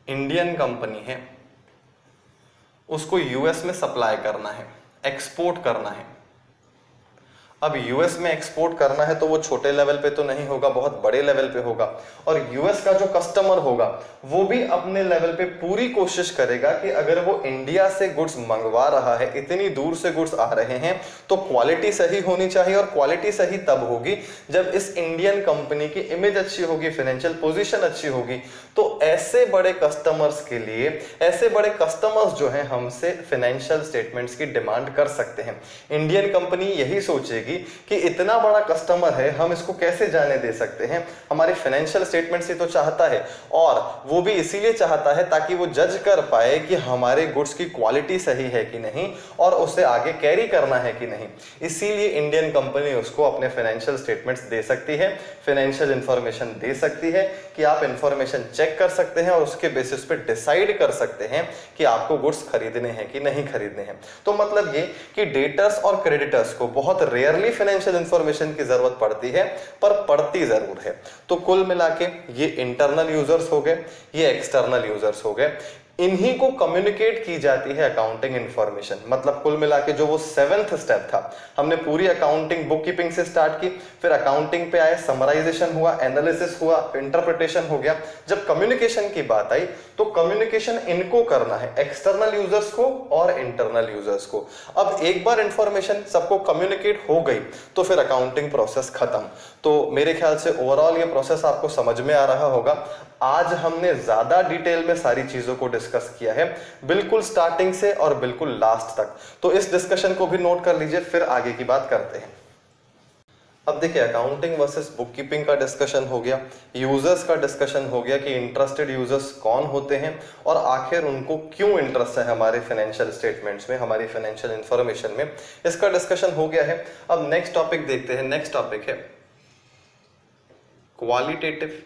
[SPEAKER 1] इंडियन कंपनी है, उसको यूएस में सप्लाई करना है, एक्सपोर्ट करना है। अब यूएस में एक्सपोर्ट करना है तो वो छोटे लेवल पे तो नहीं होगा, बहुत बड़े लेवल पे होगा। और यूएस का जो कस्टमर होगा वो भी अपने लेवल पे पूरी कोशिश करेगा कि अगर वो इंडिया से गुड्स मंगवा रहा है, इतनी दूर से गुड्स आ रहे हैं, तो क्वालिटी सही होनी चाहिए। और क्वालिटी सही तब होगी जब इस इंडियन कंपनी की इमेज अच्छी होगी, फाइनेंशियल पोजीशन अच्छी होगी। तो ऐसे बड़े कस्टमर्स के लिए, ऐसे बड़े कस्टमर्स जो हैं हमसे फाइनेंशियल स्टेटमेंट्स की डिमांड कर सकते हैं। इंडियन कंपनी यही सोचेगी कि इतना बड़ा कस्टमर है, हम इसको कैसे जाने दे सकते हैं, हमारी फाइनेंशियल स्टेटमेंट्स ही तो चाहता है। और वो भी इसीलिए चाहता है ताकि वो जज कर पाए कि हमारे गुड्स की क्वालिटी सही है कि नहीं और उसे आगे कैरी करना है कि नहीं। इसीलिए इंडियन कंपनी उसको अपने फाइनेंशियल स्टेटमेंट्स दे सकती है, फाइनेंशियल इंफॉर्मेशन दे सकती है कि आप इंफॉर्मेशन चेक कर सकते हैं और उसके बेसिस पे डिसाइड कर सकते हैं कि आपको गुड्स खरीदने हैं कि नहीं खरीदने हैं। तो मतलब ये कि डेटर्स और क्रेडिटर्स को बहुत रेयरली फाइनेंशियल इंफॉर्मेशन की जरूरत पड़ती है, पर पड़ती जरूर है। तो कुल मिला के ये इंटरनल यूजर्स हो गए, ये एक्सटर्नल यूजर्स हो गए, इन्हीं को कम्युनिकेट की जाती है अकाउंटिंग इंफॉर्मेशन। मतलब कुल मिला के जो वो 7th स्टेप था, हमने पूरी अकाउंटिंग बुक कीपिंग से स्टार्ट की, फिर अकाउंटिंग पे आए, समराइजेशन हुआ, एनालिसिस हुआ, इंटरप्रिटेशन हो गया। जब कम्युनिकेशन की बात आई तो कम्युनिकेशन इनको करना है, एक्सटर्नल यूजर्स को और इंटरनल यूजर्स को। अब एक बार इंफॉर्मेशन सबको कम्युनिकेट हो गई तो फिर अकाउंटिंग प्रोसेस खत्म। तो मेरे ख्याल से ओवरऑल ये प्रोसेस आपको समझ में आ रहा होगा। आज हमने ज्यादा डिटेल में सारी चीजों को डिस्कस किया है, बिल्कुल स्टार्टिंग से और बिल्कुल लास्ट तक। तो इस डिस्कशन को भी नोट कर लीजिए, फिर आगे की बात करते हैं। अब देखिए, अकाउंटिंग वर्सेस बुक कीपिंग का डिस्कशन हो गया, यूजर्स का डिस्कशन हो गया कि इंटरेस्टेड यूजर्स कौन होते हैं और आखिर उनको क्यों इंटरेस्ट है हमारे फाइनेंशियल स्टेटमेंट्स में, हमारी फाइनेंशियल इंफॉर्मेशन में, इसका डिस्कशन हो गया है। अब नेक्स्ट टॉपिक देखते हैं। नेक्स्ट टॉपिक है qualitative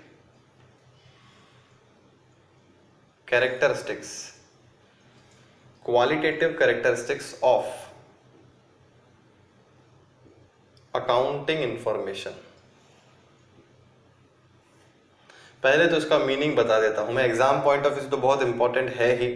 [SPEAKER 1] characteristics, qualitative characteristics of accounting information। पहले तो इसका मीनिंग बता देता हूं मैं, एग्जाम पॉइंट ऑफ व्यू से तो बहुत इंपॉर्टेंट है ही।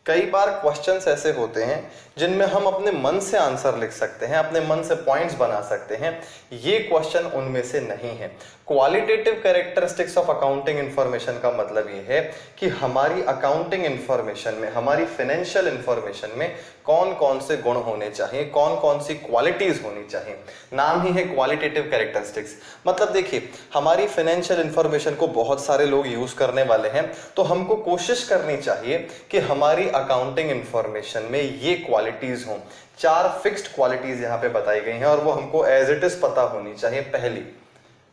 [SPEAKER 1] कई बार क्वेश्चंस ऐसे होते हैं जिनमें हम अपने मन से आंसर लिख सकते हैं, अपने मन से पॉइंट्स बना सकते हैं, ये क्वेश्चन उनमें से नहीं है। Qualitative characteristics of accounting information का मतलब ये है कि हमारी अकाउंटिंग इंफॉर्मेशन में, हमारी फाइनेंशियल इंफॉर्मेशन में कौन कौन से गुण होने चाहिए, कौन कौन सी क्वालिटीज होनी चाहिए। नाम ही है क्वालिटेटिव कैरेक्टरिस्टिक्स। मतलब देखिए, हमारी फाइनेंशियल इंफॉर्मेशन को बहुत सारे लोग यूज करने वाले हैं, तो हमको कोशिश करनी चाहिए कि हमारी अकाउंटिंग इंफॉर्मेशन में ये क्वालिटीज हों। 4 फिक्स्ड क्वालिटीज यहां पे बताई गई हैं और वो हमको एज इट इज पता होनी चाहिए। पहली,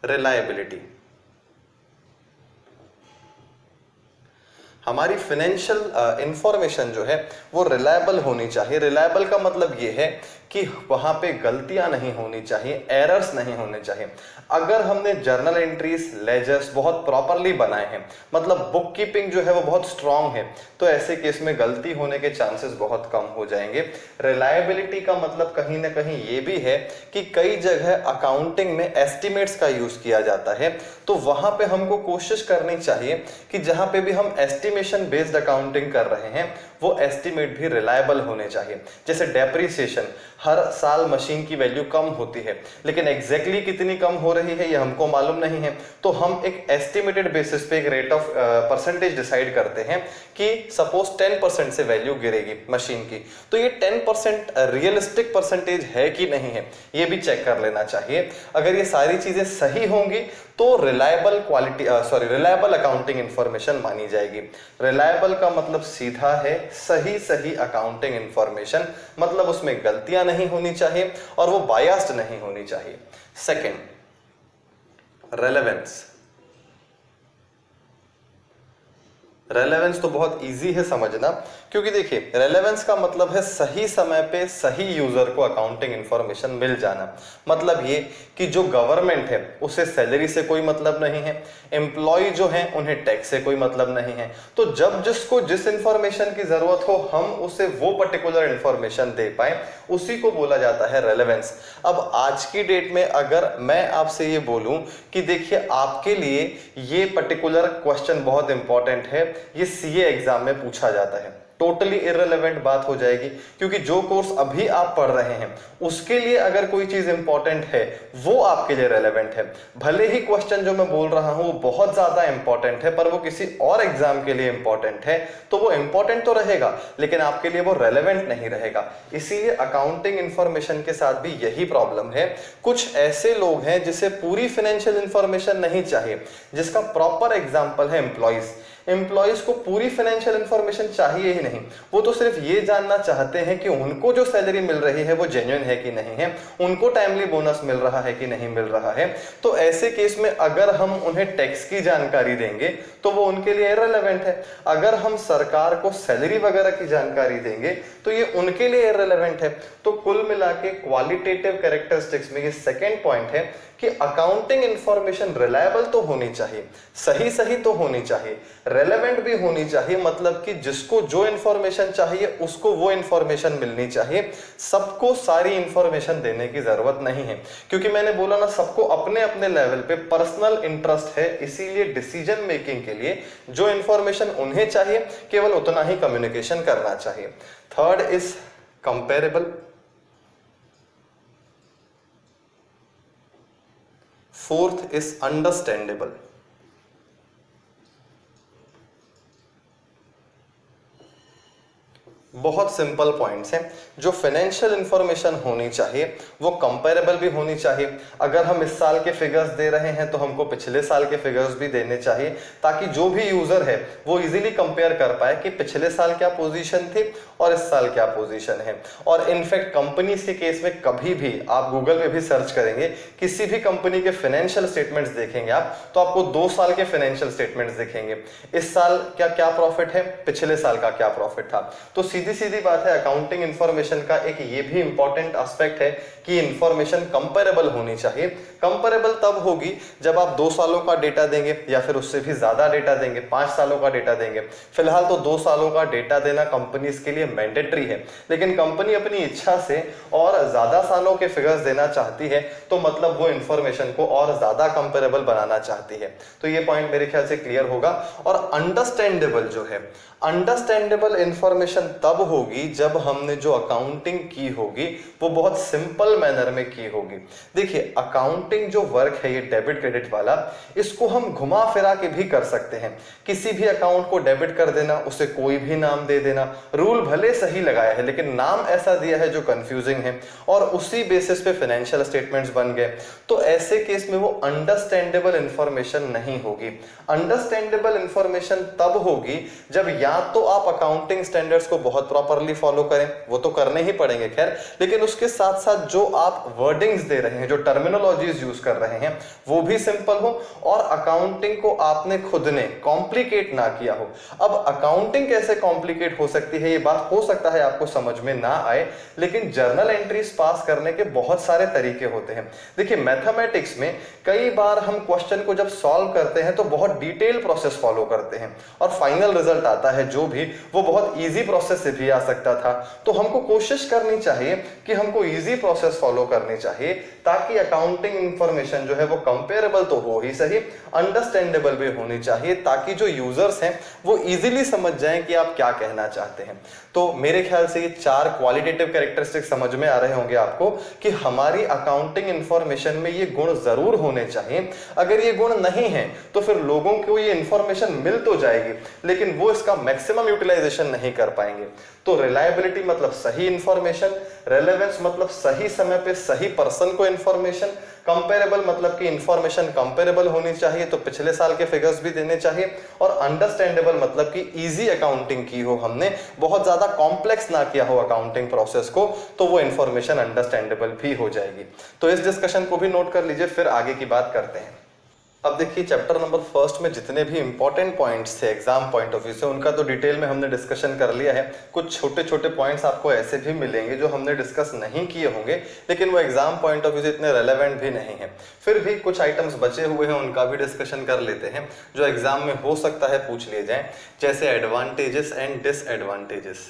[SPEAKER 1] रिलायबिलिटी। हमारी फाइनेंशियल इंफॉर्मेशन जो है वो रिलायबल होनी चाहिए। रिलायबल का मतलब ये है कि वहां पे गलतियां नहीं होनी चाहिए, एरर्स नहीं होने चाहिए। अगर हमने जर्नल एंट्रीज, लेजर्स बहुत प्रॉपरली बनाए हैं, मतलब बुक कीपिंग जो है वो बहुत स्ट्रांग है, तो ऐसे केस में गलती होने के चांसेस बहुत कम हो जाएंगे। रिलायबिलिटी का मतलब कहीं ना कहीं ये भी है कि कई जगह अकाउंटिंग में एस्टिमेट्स का यूज किया जाता है, तो वहां पे हमको कोशिश करनी चाहिए कि जहां पे भी हम एस्टिमेशन बेस्ड अकाउंटिंग कर रहे हैं वो एस्टिमेट भी रिलायबल होने चाहिए। जैसे डेप्रिसिएशन, हर साल मशीन की वैल्यू कम होती है, लेकिन एग्जैक्टली कितनी कम हो रही है ये हमको मालूम नहीं है। तो हम एक एस्टिमेटेड बेसिस पे एक रेट ऑफ परसेंटेज डिसाइड करते हैं कि सपोज 10% से वैल्यू गिरेगी मशीन की, तो ये 10% रियलिस्टिक परसेंटेज है कि नहीं है ये भी चेक कर लेना चाहिए। अगर ये सारी चीजें सही होंगी तो रिलायबल अकाउंटिंग इंफॉर्मेशन मानी जाएगी। रिलायबल का मतलब सीधा है सही अकाउंटिंग इंफॉर्मेशन, मतलब उसमें गलतियां नहीं होनी चाहिए और वो बायस्ड नहीं होनी चाहिए। सेकंड, रेलेवेंस तो बहुत इजी है समझना, क्योंकि देखिए रेलेवेंस का मतलब है सही समय पे सही यूजर को अकाउंटिंग इंफॉर्मेशन मिल जाना। मतलब ये कि जो गवर्नमेंट है उसे सैलरी से कोई मतलब नहीं है, एम्प्लॉय जो है उन्हें टैक्स से कोई मतलब नहीं है, तो जब जिसको जिस इंफॉर्मेशन की जरूरत हो हम उसे वो पर्टिकुलर इंफॉर्मेशन दे पाए, उसी को बोला जाता है रेलेवेंस। अब आज की डेट में अगर मैं आपसे ये बोलूं कि देखिए आपके लिए ये पर्टिकुलर क्वेश्चन बहुत इंपॉर्टेंट है, ये सीए एग्जाम में पूछा जाता है, टोटली इररिलेवेंट बात हो जाएगी, क्योंकि जो कोर्स अभी आप पढ़ रहे हैं उसके लिए अगर कोई चीज इंपॉर्टेंट है वो आपके लिए रेलेवेंट है। भले ही क्वेश्चन जो मैं बोल रहा हूं वो बहुत ज्यादा इंपॉर्टेंट है, पर वो किसी और एग्जाम के लिए इंपॉर्टेंट है, तो वो इंपॉर्टेंट तो रहेगा लेकिन आपके लिए वो रेलेवेंट नहीं रहेगा। इसीलिए अकाउंटिंग इंफॉर्मेशन के साथ भी यही प्रॉब्लम है। कुछ ऐसे लोग हैं जिसे पूरी फाइनेंशियल इंफॉर्मेशन नहीं चाहिए, जिसका प्रॉपर एग्जाम्पल है एम्प्लॉइज को पूरी फाइनेंशियल इंफॉर्मेशन चाहिए ही नहीं, वो तो सिर्फ ये जानना चाहते हैं कि उनको जो सैलरी मिल रही है वो जेन्युइन है कि नहीं है, उनको टाइमली बोनस मिल रहा है कि नहीं मिल रहा है। तो ऐसे केस में अगर हम उन्हें टैक्स की जानकारी देंगे तो वो उनके लिए इररिलेवेंट है, अगर हम सरकार को सैलरी वगैरह की जानकारी देंगे तो ये उनके लिए इररिलेवेंट है। तो कुल मिला के क्वालिटेटिव कैरेक्टरिस्टिक्स में ये सेकेंड पॉइंट है कि अकाउंटिंग इंफॉर्मेशन रिलायबल तो होनी चाहिए, सही तो होनी चाहिए, रेलेवेंट भी होनी चाहिए, मतलब कि जिसको जो इंफॉर्मेशन चाहिए उसको वो इंफॉर्मेशन मिलनी चाहिए। सबको सारी इंफॉर्मेशन देने की जरूरत नहीं है, क्योंकि मैंने बोला ना सबको अपने अपने लेवल पे पर्सनल इंटरेस्ट है, इसीलिए डिसीजन मेकिंग के लिए जो इंफॉर्मेशन उन्हें चाहिए केवल उतना ही कम्युनिकेशन करना चाहिए। Third is comparable, fourth is understandable. बहुत सिंपल पॉइंट्स हैं। जो फाइनेंशियल इंफॉर्मेशन होनी चाहिए वो कंपेरेबल भी होनी चाहिए। अगर हम इस साल के फिगर्स दे रहे हैं तो हमको पिछले साल के फिगर्स भी देने चाहिए, ताकि जो भी यूजर है वो इजीली कंपेयर कर पाए कि पिछले साल क्या पोजीशन थी और इस साल क्या पोजीशन है। और इनफैक्ट कंपनीज के केस में कभी भी आप गूगल पे भी सर्च करेंगे, किसी भी कंपनी के फाइनेंशियल स्टेटमेंट्स देखेंगे आप तो आपको 2 साल के फाइनेंशियल स्टेटमेंट्स दिखेंगे। इस साल क्या प्रॉफिट है, पिछले साल का क्या प्रॉफिट था। तो सीधी बात है, अकाउंटिंग इंफॉर्मेशन का एक ये भी इंपॉर्टेंट एस्पेक्ट है कि इंफॉर्मेशन कंपेरेबल होनी चाहिए। कंपेरेबल तब होगी जब आप 2 सालों का डेटा देंगे या फिर उससे भी ज्यादा डेटा देंगे, 5 सालों का डेटा देंगे। फिलहाल तो 2 सालों का डेटा देना कंपनीज के लिए मैंडेटरी है, लेकिन कंपनी अपनी इच्छा से और ज्यादा सालों के फिगर्स देना चाहती है तो मतलब वो इंफॉर्मेशन को और ज्यादा कंपेरेबल बनाना चाहती है। तो ये पॉइंट मेरे ख्याल से क्लियर होगा। और अंडरस्टैंडेबल जो है, अंडरस्टैंडेबल इंफॉर्मेशन तब होगी जब हमने जो अकाउंटिंग की होगी वो बहुत सिंपल मैनर में की होगी। देखिए अकाउंटिंग जो वर्क है ये डेबिट क्रेडिट वाला, इसको हम घुमा फिरा के भी कर सकते हैं। किसी भी अकाउंट को डेबिट कर देना, उसे कोई भी नाम दे देना, रूल भले सही लगाया है लेकिन नाम ऐसा दिया है जो कंफ्यूजिंग है, और उसी बेसिस पे फाइनेंशियल स्टेटमेंट्स बन गए। तो ऐसे केस में वो अंडरस्टैंडेबल इंफॉर्मेशन नहीं होगी। अंडरस्टैंडेबल इंफॉर्मेशन तब होगी जब या तो आप अकाउंटिंग स्टैंडर्ड्स को बहुत प्रॉपर्ली फॉलो करें, वो तो करने ही पड़ेंगे खैर, लेकिन उसके साथ साथ जो आप वर्डिंग्स दे रहे हैं, जो टर्मिनोलॉजीज यूज कर रहे हैं वो भी सिंपल हो, और अकाउंटिंग को आपने खुद ने कॉम्प्लिकेट ना किया हो। अब अकाउंटिंग कैसे कॉम्प्लिकेट हो सकती है, ये बात हो सकता है आपको समझ में ना आए, लेकिन जर्नल एंट्रीज पास करने के बहुत सारे तरीके होते हैं। देखिए मैथमेटिक्स में कई बार हम क्वेश्चन को जब सॉल्व करते हैं तो बहुत डिटेल प्रोसेस फॉलो करते हैं, और फाइनल रिजल्ट आता है जो भी, वो बहुत इजी प्रोसेस से भी आ सकता था। तो हमको कोशिश करनी चाहिए कि हमको इजी प्रोसेस फॉलो करनी चाहिए, ताकि अकाउंटिंग इंफॉर्मेशन जो है वो कंपेरेबल तो हो ही सही, अंडरस्टैंडेबल भी होनी चाहिए, ताकि जो यूजर्स हैं वो इजीली समझ जाएं कि आप क्या कहना चाहते हैं। तो मेरे ख्याल से ये 4 क्वालिटेटिव कैरेक्टरिस्टिक समझ में आ रहे होंगे आपको कि हमारी अकाउंटिंग इंफॉर्मेशन में ये गुण जरूर होने चाहिए। अगर ये गुण नहीं है तो फिर लोगों को ये इंफॉर्मेशन मिल तो जाएगी, लेकिन वो इसका मैक्सिमम यूटिलाइजेशन नहीं कर पाएंगे। तो रिलायबिलिटी मतलब सही इंफॉर्मेशन, रेलेवेंस मतलब सही समय पे सही पर्सन को इंफॉर्मेशन, कंपेरेबल मतलब कि इंफॉर्मेशन कंपेरेबल होनी चाहिए, तो पिछले साल के फिगर्स भी देने चाहिए, और अंडरस्टैंडेबल मतलब कि इजी अकाउंटिंग की हो हमने, बहुत ज्यादा कॉम्प्लेक्स ना किया हो अकाउंटिंग प्रोसेस को, तो वो इंफॉर्मेशन अंडरस्टैंडेबल भी हो जाएगी। तो इस डिस्कशन को भी नोट कर लीजिए, फिर आगे की बात करते हैं। अब देखिए चैप्टर नंबर 1 में जितने भी इंपॉर्टेंट पॉइंट्स थे एग्जाम पॉइंट ऑफ व्यू से, उनका तो डिटेल में हमने डिस्कशन कर लिया है। कुछ छोटे छोटे पॉइंट्स आपको ऐसे भी मिलेंगे जो हमने डिस्कस नहीं किए होंगे, लेकिन वो एग्जाम पॉइंट ऑफ व्यू से इतने रेलेवेंट भी नहीं है। फिर भी कुछ आइटम्स बचे हुए हैं, उनका भी डिस्कशन कर लेते हैं, जो एग्जाम में हो सकता है पूछ लिए जाए, जैसे एडवांटेजेस एंड डिसएडवांटेजेस।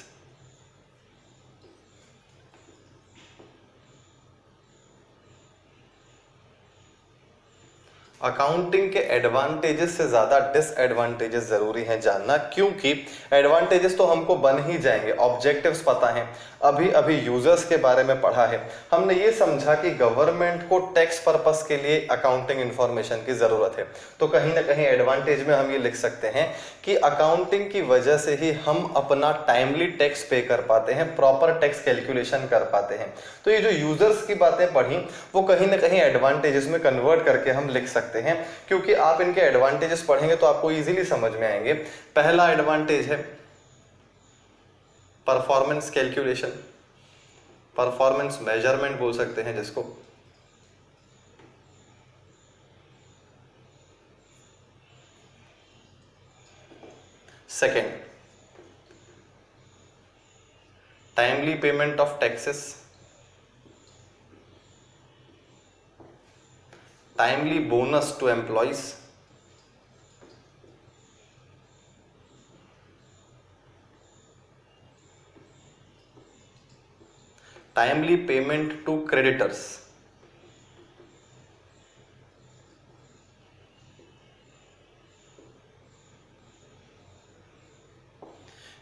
[SPEAKER 1] अकाउंटिंग के एडवांटेजेस से ज्यादा डिसएडवांटेजेस जरूरी है जानना, क्योंकि एडवांटेजेस तो हमको बन ही जाएंगे, ऑब्जेक्टिव्स पता है, अभी अभी यूजर्स के बारे में पढ़ा है, हमने ये समझा कि गवर्नमेंट को टैक्स पर्पस के लिए अकाउंटिंग इंफॉर्मेशन की जरूरत है। तो कहीं ना कहीं एडवांटेज में हम ये लिख सकते हैं कि अकाउंटिंग की वजह से ही हम अपना टाइमली टैक्स पे कर पाते हैं, प्रॉपर टैक्स कैलकुलेशन कर पाते हैं। तो ये जो यूजर्स की बातें पढ़ी वो कहीं ना कहीं एडवांटेजेस में कन्वर्ट करके हम लिख सकते हैं, क्योंकि आप इनके एडवांटेजेस पढ़ेंगे तो आपको इजीली समझ में आएंगे। पहला एडवांटेज है परफॉर्मेंस कैलकुलेशन, परफॉर्मेंस मेजरमेंट बोल सकते हैं जिसको। Second, timely payment of taxes, timely bonus to employees, timely payment to creditors.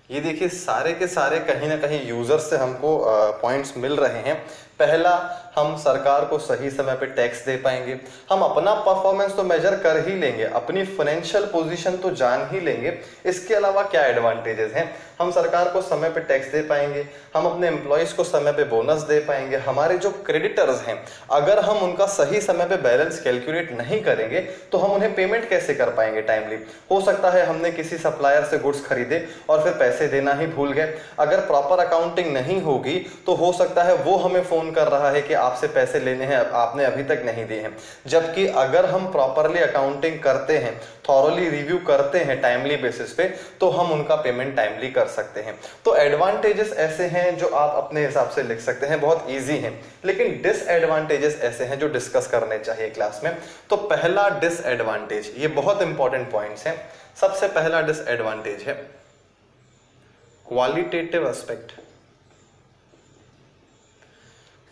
[SPEAKER 1] ये देखिए सारे के सारे कहीं ना कहीं यूजर से हमको पॉइंट्स मिल रहे हैं। पहला, हम सरकार को सही समय पे टैक्स दे पाएंगे, हम अपना परफॉर्मेंस तो मेजर कर ही लेंगे, अपनी फाइनेंशियल पोजीशन तो जान ही लेंगे। इसके अलावा क्या एडवांटेजेस हैं, हम सरकार को समय पे टैक्स दे पाएंगे, हम अपने एम्प्लॉयज को समय पे बोनस दे पाएंगे, हमारे जो क्रेडिटर्स हैं अगर हम उनका सही समय पे बैलेंस कैलकुलेट नहीं करेंगे तो हम उन्हें पेमेंट कैसे कर पाएंगे टाइमली। हो सकता है हमने किसी सप्लायर से गुड्स खरीदे और फिर पैसे देना ही भूल गए, अगर प्रॉपर अकाउंटिंग नहीं होगी तो हो सकता है वो हमें फोन कर रहा है कि आपसे पैसे लेने हैं, आपने अभी तक नहीं दिए हैं। जबकि अगर हम प्रॉपरली अकाउंटिंग करते हैं, थॉरली रिव्यू करते हैं टाइमली बेसिस पे, तो हम उनका पेमेंट टाइमली कर सकते हैं। तो एडवांटेजेस ऐसे हैं जो आप अपने हिसाब से लिख सकते हैं, बहुत इजी हैं। लेकिन डिसएडवांटेजेस ऐसे हैं जो डिस्कस करने चाहिए क्लास में। तो पहला डिसएडवांटेज, ये बहुत इंपॉर्टेंट पॉइंट्स हैं। सबसे पहला डिसएडवांटेज है क्वालिटेटिव एस्पेक्ट।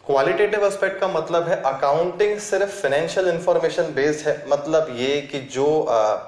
[SPEAKER 1] क्वालिटेटिव एस्पेक्ट का मतलब है अकाउंटिंग सिर्फ फाइनेंशियल इंफॉर्मेशन बेस्ड है, मतलब ये कि जो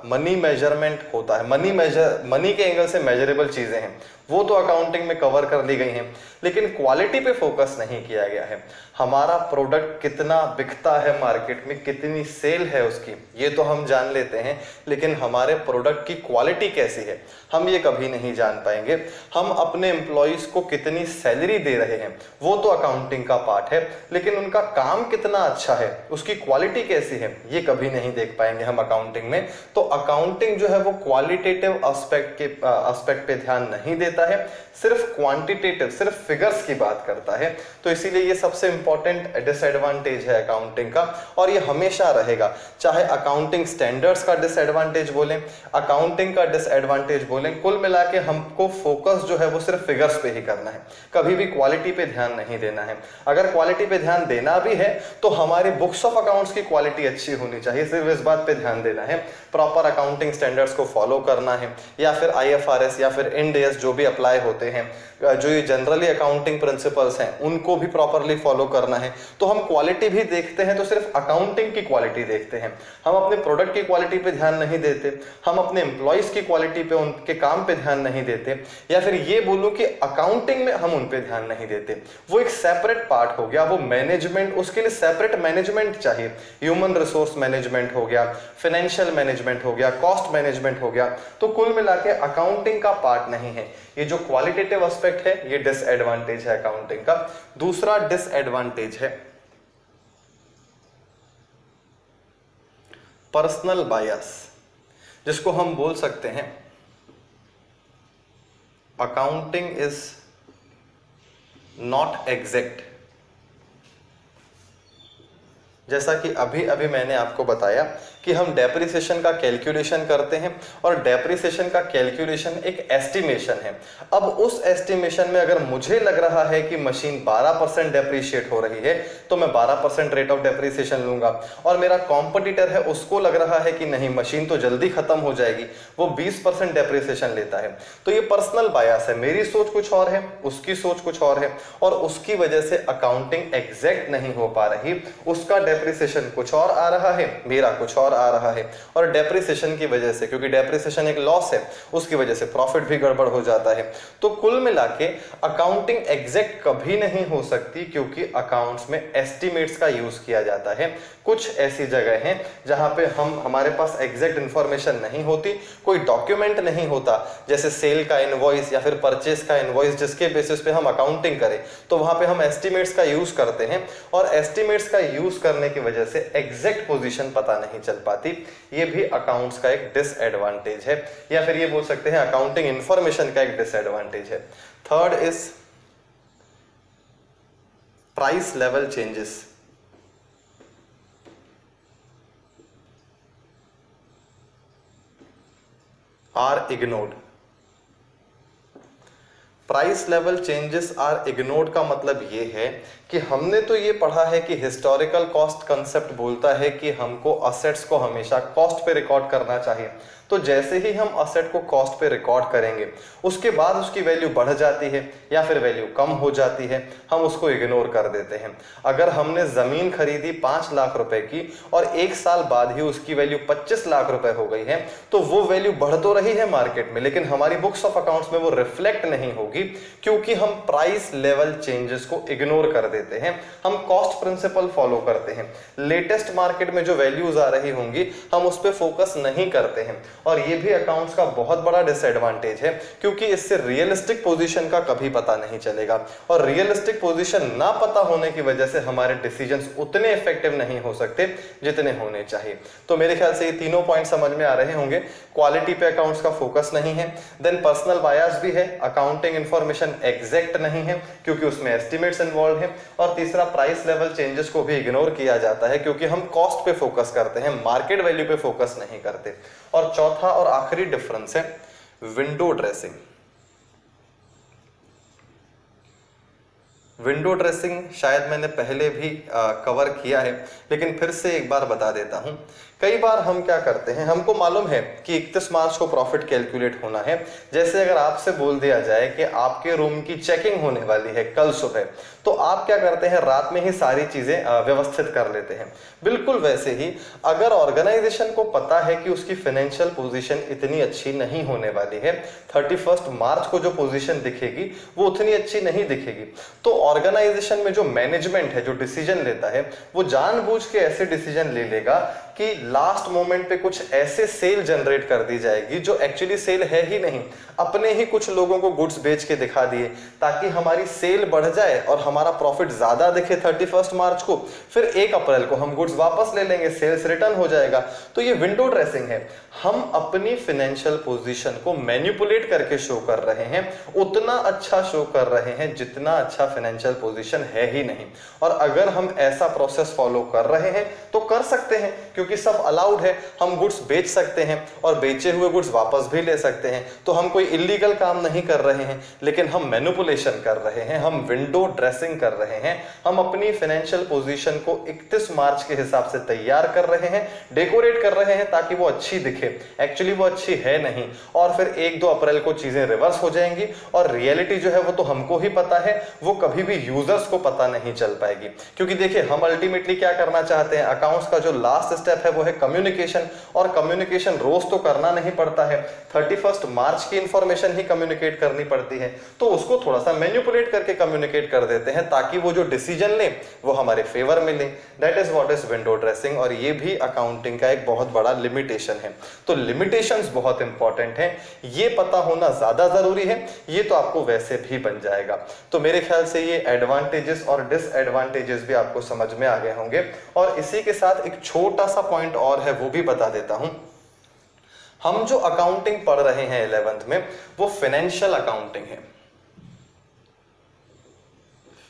[SPEAKER 1] मनी मेजरमेंट होता है, मनी के एंगल से मेजरेबल चीजें हैं वो तो अकाउंटिंग में कवर कर ली गई हैं, लेकिन क्वालिटी पे फोकस नहीं किया गया है। हमारा प्रोडक्ट कितना बिकता है मार्केट में, कितनी सेल है उसकी, ये तो हम जान लेते हैं, लेकिन हमारे प्रोडक्ट की क्वालिटी कैसी है हम ये कभी नहीं जान पाएंगे। हम अपने एम्प्लॉयज को कितनी सैलरी दे रहे हैं वो तो अकाउंटिंग का पार्ट है, लेकिन उनका काम कितना अच्छा है, उसकी क्वालिटी कैसी है, ये कभी नहीं देख पाएंगे हम अकाउंटिंग में। तो अकाउंटिंग जो है वो क्वालिटेटिव एस्पेक्ट पे ध्यान नहीं देता है, सिर्फ क्वांटिटेटिव, सिर्फ फिगर्स की बात करता है। तो इसीलिए ये सबसे इंपॉर्टेंट डिसएडवांटेज है अकाउंटिंग का, और ये हमेशा रहेगा, चाहे अकाउंटिंग स्टैंडर्ड्स का डिसएडवांटेज बोलें, अकाउंटिंग का डिसएडवांटेज बोलें, कुल मिला के हमको फोकस जो है वो सिर्फ फिगर्स पे ही करना है, कभी भी क्वालिटी पे ध्यान नहीं देना है। अगर क्वालिटी पे ध्यान देना भी है तो हमारी बुक्स ऑफ अकाउंट्स की क्वालिटी अच्छी होनी चाहिए, सिर्फ इस बात पे ध्यान देना है। प्रॉपर अकाउंटिंग स्टैंडर्ड्स को फॉलो करना है, या फिर IFRS या फिर इंड AS जो भी भी अप्लाई होते हैं, जो ये जनरली अकाउंटिंग प्रिंसिपल्स हैं उनको भी प्रॉपरली फॉलो करना है। तो हम क्वालिटी भी देखते हैं तो सिर्फ अकाउंटिंग की क्वालिटी देखते हैं, हम अपने प्रोडक्ट की क्वालिटी पे ध्यान नहीं देते, हम अपने एम्प्लॉइज की क्वालिटी पे, उनके काम पे ध्यान नहीं देते, या फिर ये बोलूं कि अकाउंटिंग में हम उन पे ध्यान नहीं देते। वो एक सेपरेट पार्ट हो गया, वो मैनेजमेंट, उसके लिए सेपरेट मैनेजमेंट चाहिए। ह्यूमन रिसोर्स मैनेजमेंट हो गया, फाइनेंशियल मैनेजमेंट हो गया, कॉस्ट मैनेजमेंट हो गया। तो कुल मिला के अकाउंटिंग का पार्ट नहीं है। ये जो क्वालिटेटिव एस्पेक्ट है ये डिसएडवांटेज है अकाउंटिंग का। दूसरा डिसएडवांटेज है पर्सनल बायस, जिसको हम बोल सकते हैं अकाउंटिंग इज नॉट एग्जैक्ट। जैसा कि अभी मैंने आपको बताया कि हम डेप्रिसिएशन का कैलकुलेशन करते हैं और डेप्रिसिएशन का कैलकुलेशन एक एस्टिमेशन है। अब उस एस्टिमेशन में अगर मुझे लग रहा है कि मशीन 12% डेप्रिशिएट हो रही है तो मैं 12% रेट ऑफ डेप्रिसिएशन लूंगा, और मेरा कॉम्पिटिटर है उसको लग रहा है कि नहीं मशीन तो जल्दी खत्म हो जाएगी, वो 20% डेप्रिसिएशन लेता है। तो ये पर्सनल बायस है, मेरी सोच कुछ और है, उसकी सोच कुछ और है, और उसकी वजह से अकाउंटिंग एग्जैक्ट नहीं हो पा रही। उसका डेप्रिसिएशन कुछ और आ रहा है, मेरा कुछ और आ रहा है, और डेप्रिसिएशन की वजह से, क्योंकि डेप्रिसिएशन एक लॉस है, उसकी वजह से प्रॉफिट भी गड़बड़ हो जाता है। तो कुल मिला के अकाउंटिंग एग्जैक्ट कभी नहीं हो सकती, क्योंकि अकाउंट्स में एस्टिमेट्स का यूज किया जाता है। कुछ ऐसी जगह हैं जहां पे हमारे पास एग्जैक्ट इंफॉर्मेशन नहीं होती, कोई डॉक्यूमेंट नहीं होता, जैसे सेल का इनवॉइस या फिर परचेस का इनवॉइस जिसके बेसिस पे हम अकाउंटिंग करें, तो वहां पे हम एस्टिमेट्स का यूज करते हैं, और एस्टिमेट्स का यूज करने की वजह से एग्जैक्ट पोजीशन पता नहीं चल पाती। ये भी अकाउंट्स का एक डिसएडवांटेज है, या फिर ये बोल सकते हैं अकाउंटिंग इंफॉर्मेशन का एक डिसएडवांटेज है। Third is price level changes. Are ignored. Price level changes are ignored का मतलब ये है कि हमने तो ये पढ़ा है कि हिस्टोरिकल कॉस्ट कंसेप्ट बोलता है कि हमको असेट्स को हमेशा कॉस्ट पे रिकॉर्ड करना चाहिए। तो जैसे ही हम असेट को कॉस्ट पे रिकॉर्ड करेंगे उसके बाद उसकी वैल्यू बढ़ जाती है या फिर वैल्यू कम हो जाती है, हम उसको इग्नोर कर देते हैं। अगर हमने जमीन खरीदी 5 लाख रुपए की और 1 साल बाद ही उसकी वैल्यू 25 लाख रुपए हो गई है, तो वो वैल्यू बढ़ तो रही है मार्केट में, लेकिन हमारी बुक्स ऑफ अकाउंट्स में वो रिफ्लेक्ट नहीं होगी, क्योंकि हम प्राइस लेवल चेंजेस को इग्नोर कर देते हैं। हम कॉस्ट प्रिंसिपल फॉलो करते हैं। लेटेस्ट मार्केट में जो वैल्यूज आ रही होंगी हम उस पर फोकस नहीं करते हैं, और ये भी अकाउंट्स का बहुत बड़ा डिसएडवांटेज है, क्योंकि इससे रियलिस्टिक पोजीशन का कभी पता नहीं चलेगा, और रियलिस्टिक पोजीशन ना पता होने की वजह से हमारे डिसीजंस उतने इफेक्टिव नहीं हो सकते जितने होने चाहिए। तो मेरे ख्याल से ये तीनों पॉइंट समझ में आ रहे होंगे। क्वालिटी पे अकाउंट्स का फोकस नहीं है, देन पर्सनल बायस भी है, अकाउंटिंग इंफॉर्मेशन एग्जैक्ट नहीं है क्योंकि उसमें एस्टिमेट्स इन्वॉल्व है, और तीसरा प्राइस लेवल चेंजेस को भी इग्नोर किया जाता है क्योंकि हम कॉस्ट पे फोकस करते हैं, मार्केट वैल्यू पे फोकस नहीं करते। और चौथा और आखिरी डिफरेंस है विंडो ड्रेसिंग। विंडो ड्रेसिंग शायद मैंने पहले भी कवर किया है, लेकिन फिर से एक बार बता देता हूं। कई बार हम क्या करते हैं, हमको मालूम है कि 31 मार्च को प्रॉफिट कैलकुलेट होना है। जैसे अगर आपसे बोल दिया जाए कि आपके रूम की चेकिंग होने वाली है कल सुबह, तो आप क्या करते हैं, रात में ही सारी चीजें व्यवस्थित कर लेते हैं। बिल्कुल वैसे ही अगर ऑर्गेनाइजेशन को पता है कि उसकी फाइनेंशियल पोजीशन इतनी अच्छी नहीं होने वाली है, 31 मार्च को जो पोजीशन दिखेगी वो उतनी अच्छी नहीं दिखेगी, तो ऑर्गेनाइजेशन में जो मैनेजमेंट है, जो डिसीजन लेता है, वो जानबूझ के ऐसे डिसीजन ले लेगा कि लास्ट मोमेंट पे कुछ ऐसे सेल जनरेट कर दी जाएगी जो एक्चुअली सेल है ही नहीं, अपने ही कुछ लोगों को गुड्स बेच के दिखा दिए ताकि हमारी सेल बढ़ जाए और हमारा प्रॉफिट ज्यादा दिखे 31 मार्च को, फिर 1 अप्रैल को हम गुड्स वापस ले लेंगे, सेल्स रिटर्न हो जाएगा। तो ये विंडो ड्रेसिंग है। हम अपनी फाइनेंशियल पोजीशन को मैनिपुलेट करके शो कर रहे हैं, उतना अच्छा शो कर रहे हैं जितना अच्छा फाइनेंशियल पोजीशन है ही नहीं। और अगर हम ऐसा प्रोसेस फॉलो कर रहे हैं तो कर सकते हैं, क्योंकि सब अलाउड है, हम गुड्स बेच सकते हैं और बेचे हुए गुड्स वापस भी ले सकते हैं। तो हम कोई इलीगल काम नहीं कर रहे हैं, लेकिन हम मैनिपुलेशन कर रहे हैं, हम विंडो ड्रेसिंग कर रहे हैं, हम अपनी फाइनेंशियल पोजीशन को 31 मार्च के हिसाब से तैयार कर रहे हैं, डेकोरेट कर रहे हैं ताकि वो अच्छी दिखे। एक्चुअली वो अच्छी है नहीं, और फिर 1-2 अप्रैल को चीजें रिवर्स हो जाएंगी और रियलिटी जो है वो तो हमको ही पता है, वो कभी भी यूजर्स को पता नहीं चल पाएगी। क्योंकि देखिए, हम अल्टीमेटली क्या करना चाहते हैं, अकाउंट्स का जो लास्ट स्टेप है वो है कम्युनिकेशन, और कम्युनिकेशन रोज तो करना नहीं पड़ता है, 31 मार्च की इंफॉर्मेशन ही कम्युनिकेट करनी पड़ती है। तो उसको थोड़ा सा मैनिपुलेट करके कम्युनिकेट कर देते हैं ताकि वो जो डिसीजन ले वो हमारे फेवर में ले। That is what is window dressing, और ये भी अकाउंटिंग का एक बहुत बड़ा लिमिटेशन है। तो लिमिटेशंस बहुत इंपॉर्टेंट है, ये पता होना ज्यादा जरूरी है, ये तो आपको वैसे भी बन जाएगा। तो मेरे ख्याल से ये एडवांटेजेस और डिसएडवांटेजेस भी आपको समझ में आ गए होंगे। और इसी के साथ एक छोटा सा पॉइंट और है, वो भी बता देता हूं। हम जो अकाउंटिंग पढ़ रहे हैं 11th में, वो फाइनेंशियल अकाउंटिंग है।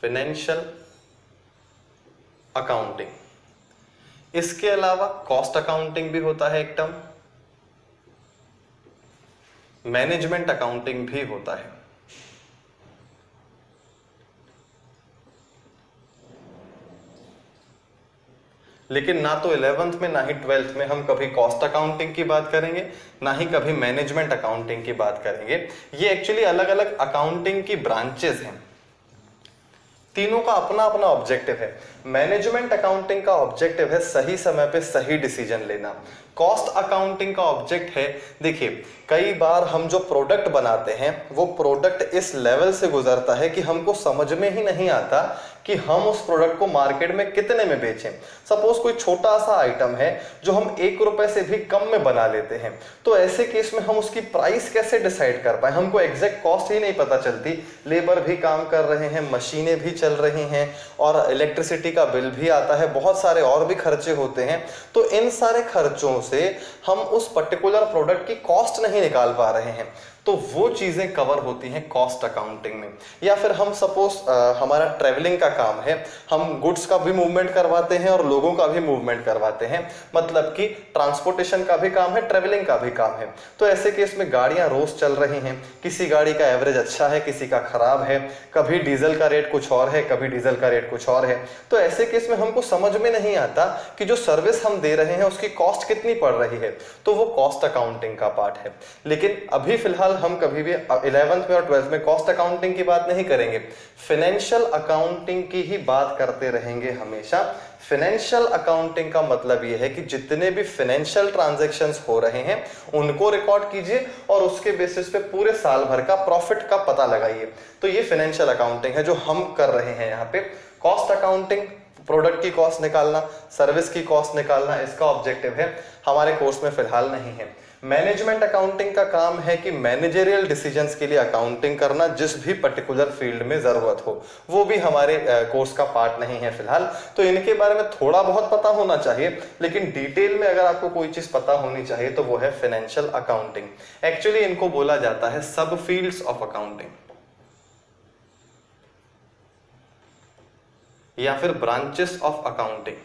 [SPEAKER 1] फाइनेंशियल अकाउंटिंग, इसके अलावा कॉस्ट अकाउंटिंग भी होता है एक टर्म, मैनेजमेंट अकाउंटिंग भी होता है। लेकिन ना तो 11th में ना ही 12th में हम कभी कॉस्ट अकाउंटिंग की बात करेंगे, ना ही कभी मैनेजमेंट अकाउंटिंग की बात करेंगे। ये एक्चुअली अलग अलग अकाउंटिंग की ब्रांचेस हैं, तीनों का अपना अपना ऑब्जेक्टिव है। मैनेजमेंट अकाउंटिंग का ऑब्जेक्टिव है सही समय पे सही डिसीजन लेना। कॉस्ट अकाउंटिंग का ऑब्जेक्ट है, देखिए कई बार हम जो प्रोडक्ट बनाते हैं वो प्रोडक्ट इस लेवल से गुजरता है कि हमको समझ में ही नहीं आता कि हम उस प्रोडक्ट को मार्केट में कितने में बेचें। सपोज कोई छोटा सा आइटम है जो हम 1 रुपए से भी कम में बना लेते हैं, तो ऐसे केस में हम उसकी प्राइस कैसे डिसाइड कर पाए, हमको एग्जैक्ट कॉस्ट ही नहीं पता चलती। लेबर भी काम कर रहे हैं, मशीनें भी चल रही हैं, और इलेक्ट्रिसिटी का बिल भी आता है, बहुत सारे और भी खर्चे होते हैं। तो इन सारे खर्चों से हम उस पर्टिकुलर प्रोडक्ट की कॉस्ट नहीं निकाल पा रहे हैं, तो वो चीजें कवर होती हैं कॉस्ट अकाउंटिंग में। या फिर हम सपोज हमारा ट्रेवलिंग का काम है, हम गुड्स का भी मूवमेंट करवाते हैं और लोगों का भी मूवमेंट करवाते हैं, मतलब कि ट्रांसपोर्टेशन का भी काम है, ट्रेवलिंग का भी काम है। तो ऐसे केस में गाड़ियां रोज चल रही हैं, किसी गाड़ी का एवरेज अच्छा है, किसी का खराब है, कभी डीजल का रेट कुछ और है, कभी डीजल का रेट कुछ और है। तो ऐसे केस में हमको समझ में नहीं आता कि जो सर्विस हम दे रहे हैं उसकी कॉस्ट कितनी पड़ रही है, तो वो कॉस्ट अकाउंटिंग का पार्ट है। लेकिन अभी फिलहाल हम कभी भी 11th में और 12th में कॉस्ट अकाउंटिंग की बात नहीं करेंगे, फाइनेंशियल अकाउंटिंग की ही बात करते रहेंगे हमेशा। फाइनेंशियल अकाउंटिंग का मतलब यह है कि जितने भी फाइनेंशियल ट्रांजैक्शंस हो रहे हैं उनको रिकॉर्ड कीजिए और उसके बेसिस पे पूरे साल भर का प्रॉफिट का पता लगाइए। तो ये फाइनेंशियल अकाउंटिंग है जो हम कर रहे हैं यहाँ पे। कॉस्ट अकाउंटिंग, प्रोडक्ट की कॉस्ट निकालना, सर्विस की कॉस्ट निकालना, इसका ऑब्जेक्टिव है, हमारे कोर्स में फिलहाल नहीं है। मैनेजमेंट अकाउंटिंग का काम है कि मैनेजरियल डिसीजंस के लिए अकाउंटिंग करना, जिस भी पर्टिकुलर फील्ड में जरूरत हो, वो भी हमारे कोर्स का पार्ट नहीं है फिलहाल। तो इनके बारे में थोड़ा बहुत पता होना चाहिए, लेकिन डिटेल में अगर आपको कोई चीज पता होनी चाहिए तो वो है फाइनेंशियल अकाउंटिंग। एक्चुअली इनको बोला जाता है सब फील्ड्स ऑफ अकाउंटिंग या फिर ब्रांचेस ऑफ अकाउंटिंग।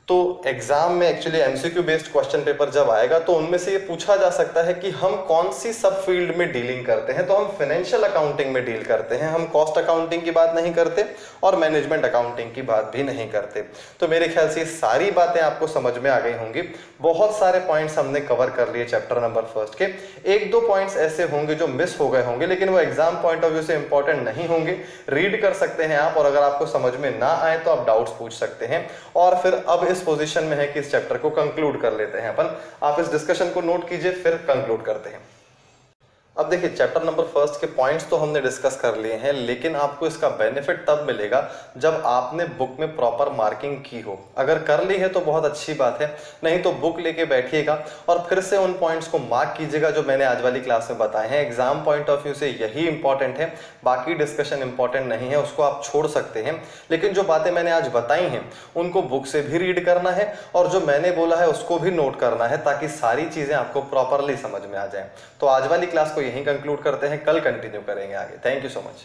[SPEAKER 1] तो एग्जाम में actually MCQ based question paper जब आएगा तो उनमें से ये पूछा जा सकता है कि हम कौन सी सब फील्ड में डीलिंग करते हैं। तो हम फाइनेंशियल अकाउंटिंग में डील करते हैं, हम कॉस्ट अकाउंटिंग की बात नहीं करते और मैनेजमेंट अकाउंटिंग की बात भी नहीं करते। तो मेरे ख्याल से ये सारी बातें आपको समझ में आ गई होंगी। बहुत सारे पॉइंट्स हमने कवर कर लिए चैप्टर नंबर 1 के। 1-2 पॉइंट्स ऐसे होंगे जो मिस हो गए होंगे, लेकिन वो एग्जाम पॉइंट ऑफ व्यू से इंपॉर्टेंट नहीं होंगे। रीड कर सकते हैं आप, और अगर आपको समझ में ना आए तो आप डाउट्स पूछ सकते हैं। और फिर अब इस पोजीशन में है कि इस चैप्टर को कंक्लूड कर लेते हैं अपन। आप इस डिस्कशन को नोट कीजिए, फिर कंक्लूड करते हैं। अब देखिए, चैप्टर नंबर 1 के पॉइंट्स तो हमने डिस्कस कर लिए हैं, लेकिन आपको इसका बेनिफिट तब मिलेगा जब आपने बुक में प्रॉपर मार्किंग की हो। अगर कर ली है तो बहुत अच्छी बात है, नहीं तो बुक लेके बैठिएगा और फिर से उन पॉइंट्स को मार्क कीजिएगा जो मैंने आज वाली क्लास में बताए हैं। एग्जाम पॉइंट ऑफ व्यू से यही इंपॉर्टेंट है, बाकी डिस्कशन इंपॉर्टेंट नहीं है, उसको आप छोड़ सकते हैं। लेकिन जो बातें मैंने आज बताई हैं उनको बुक से भी रीड करना है और जो मैंने बोला है उसको भी नोट करना है, ताकि सारी चीजें आपको प्रॉपरली समझ में आ जाए। तो आज वाली क्लास को यहीं कंक्लूड करते हैं, कल कंटिन्यू करेंगे आगे। Thank you so much.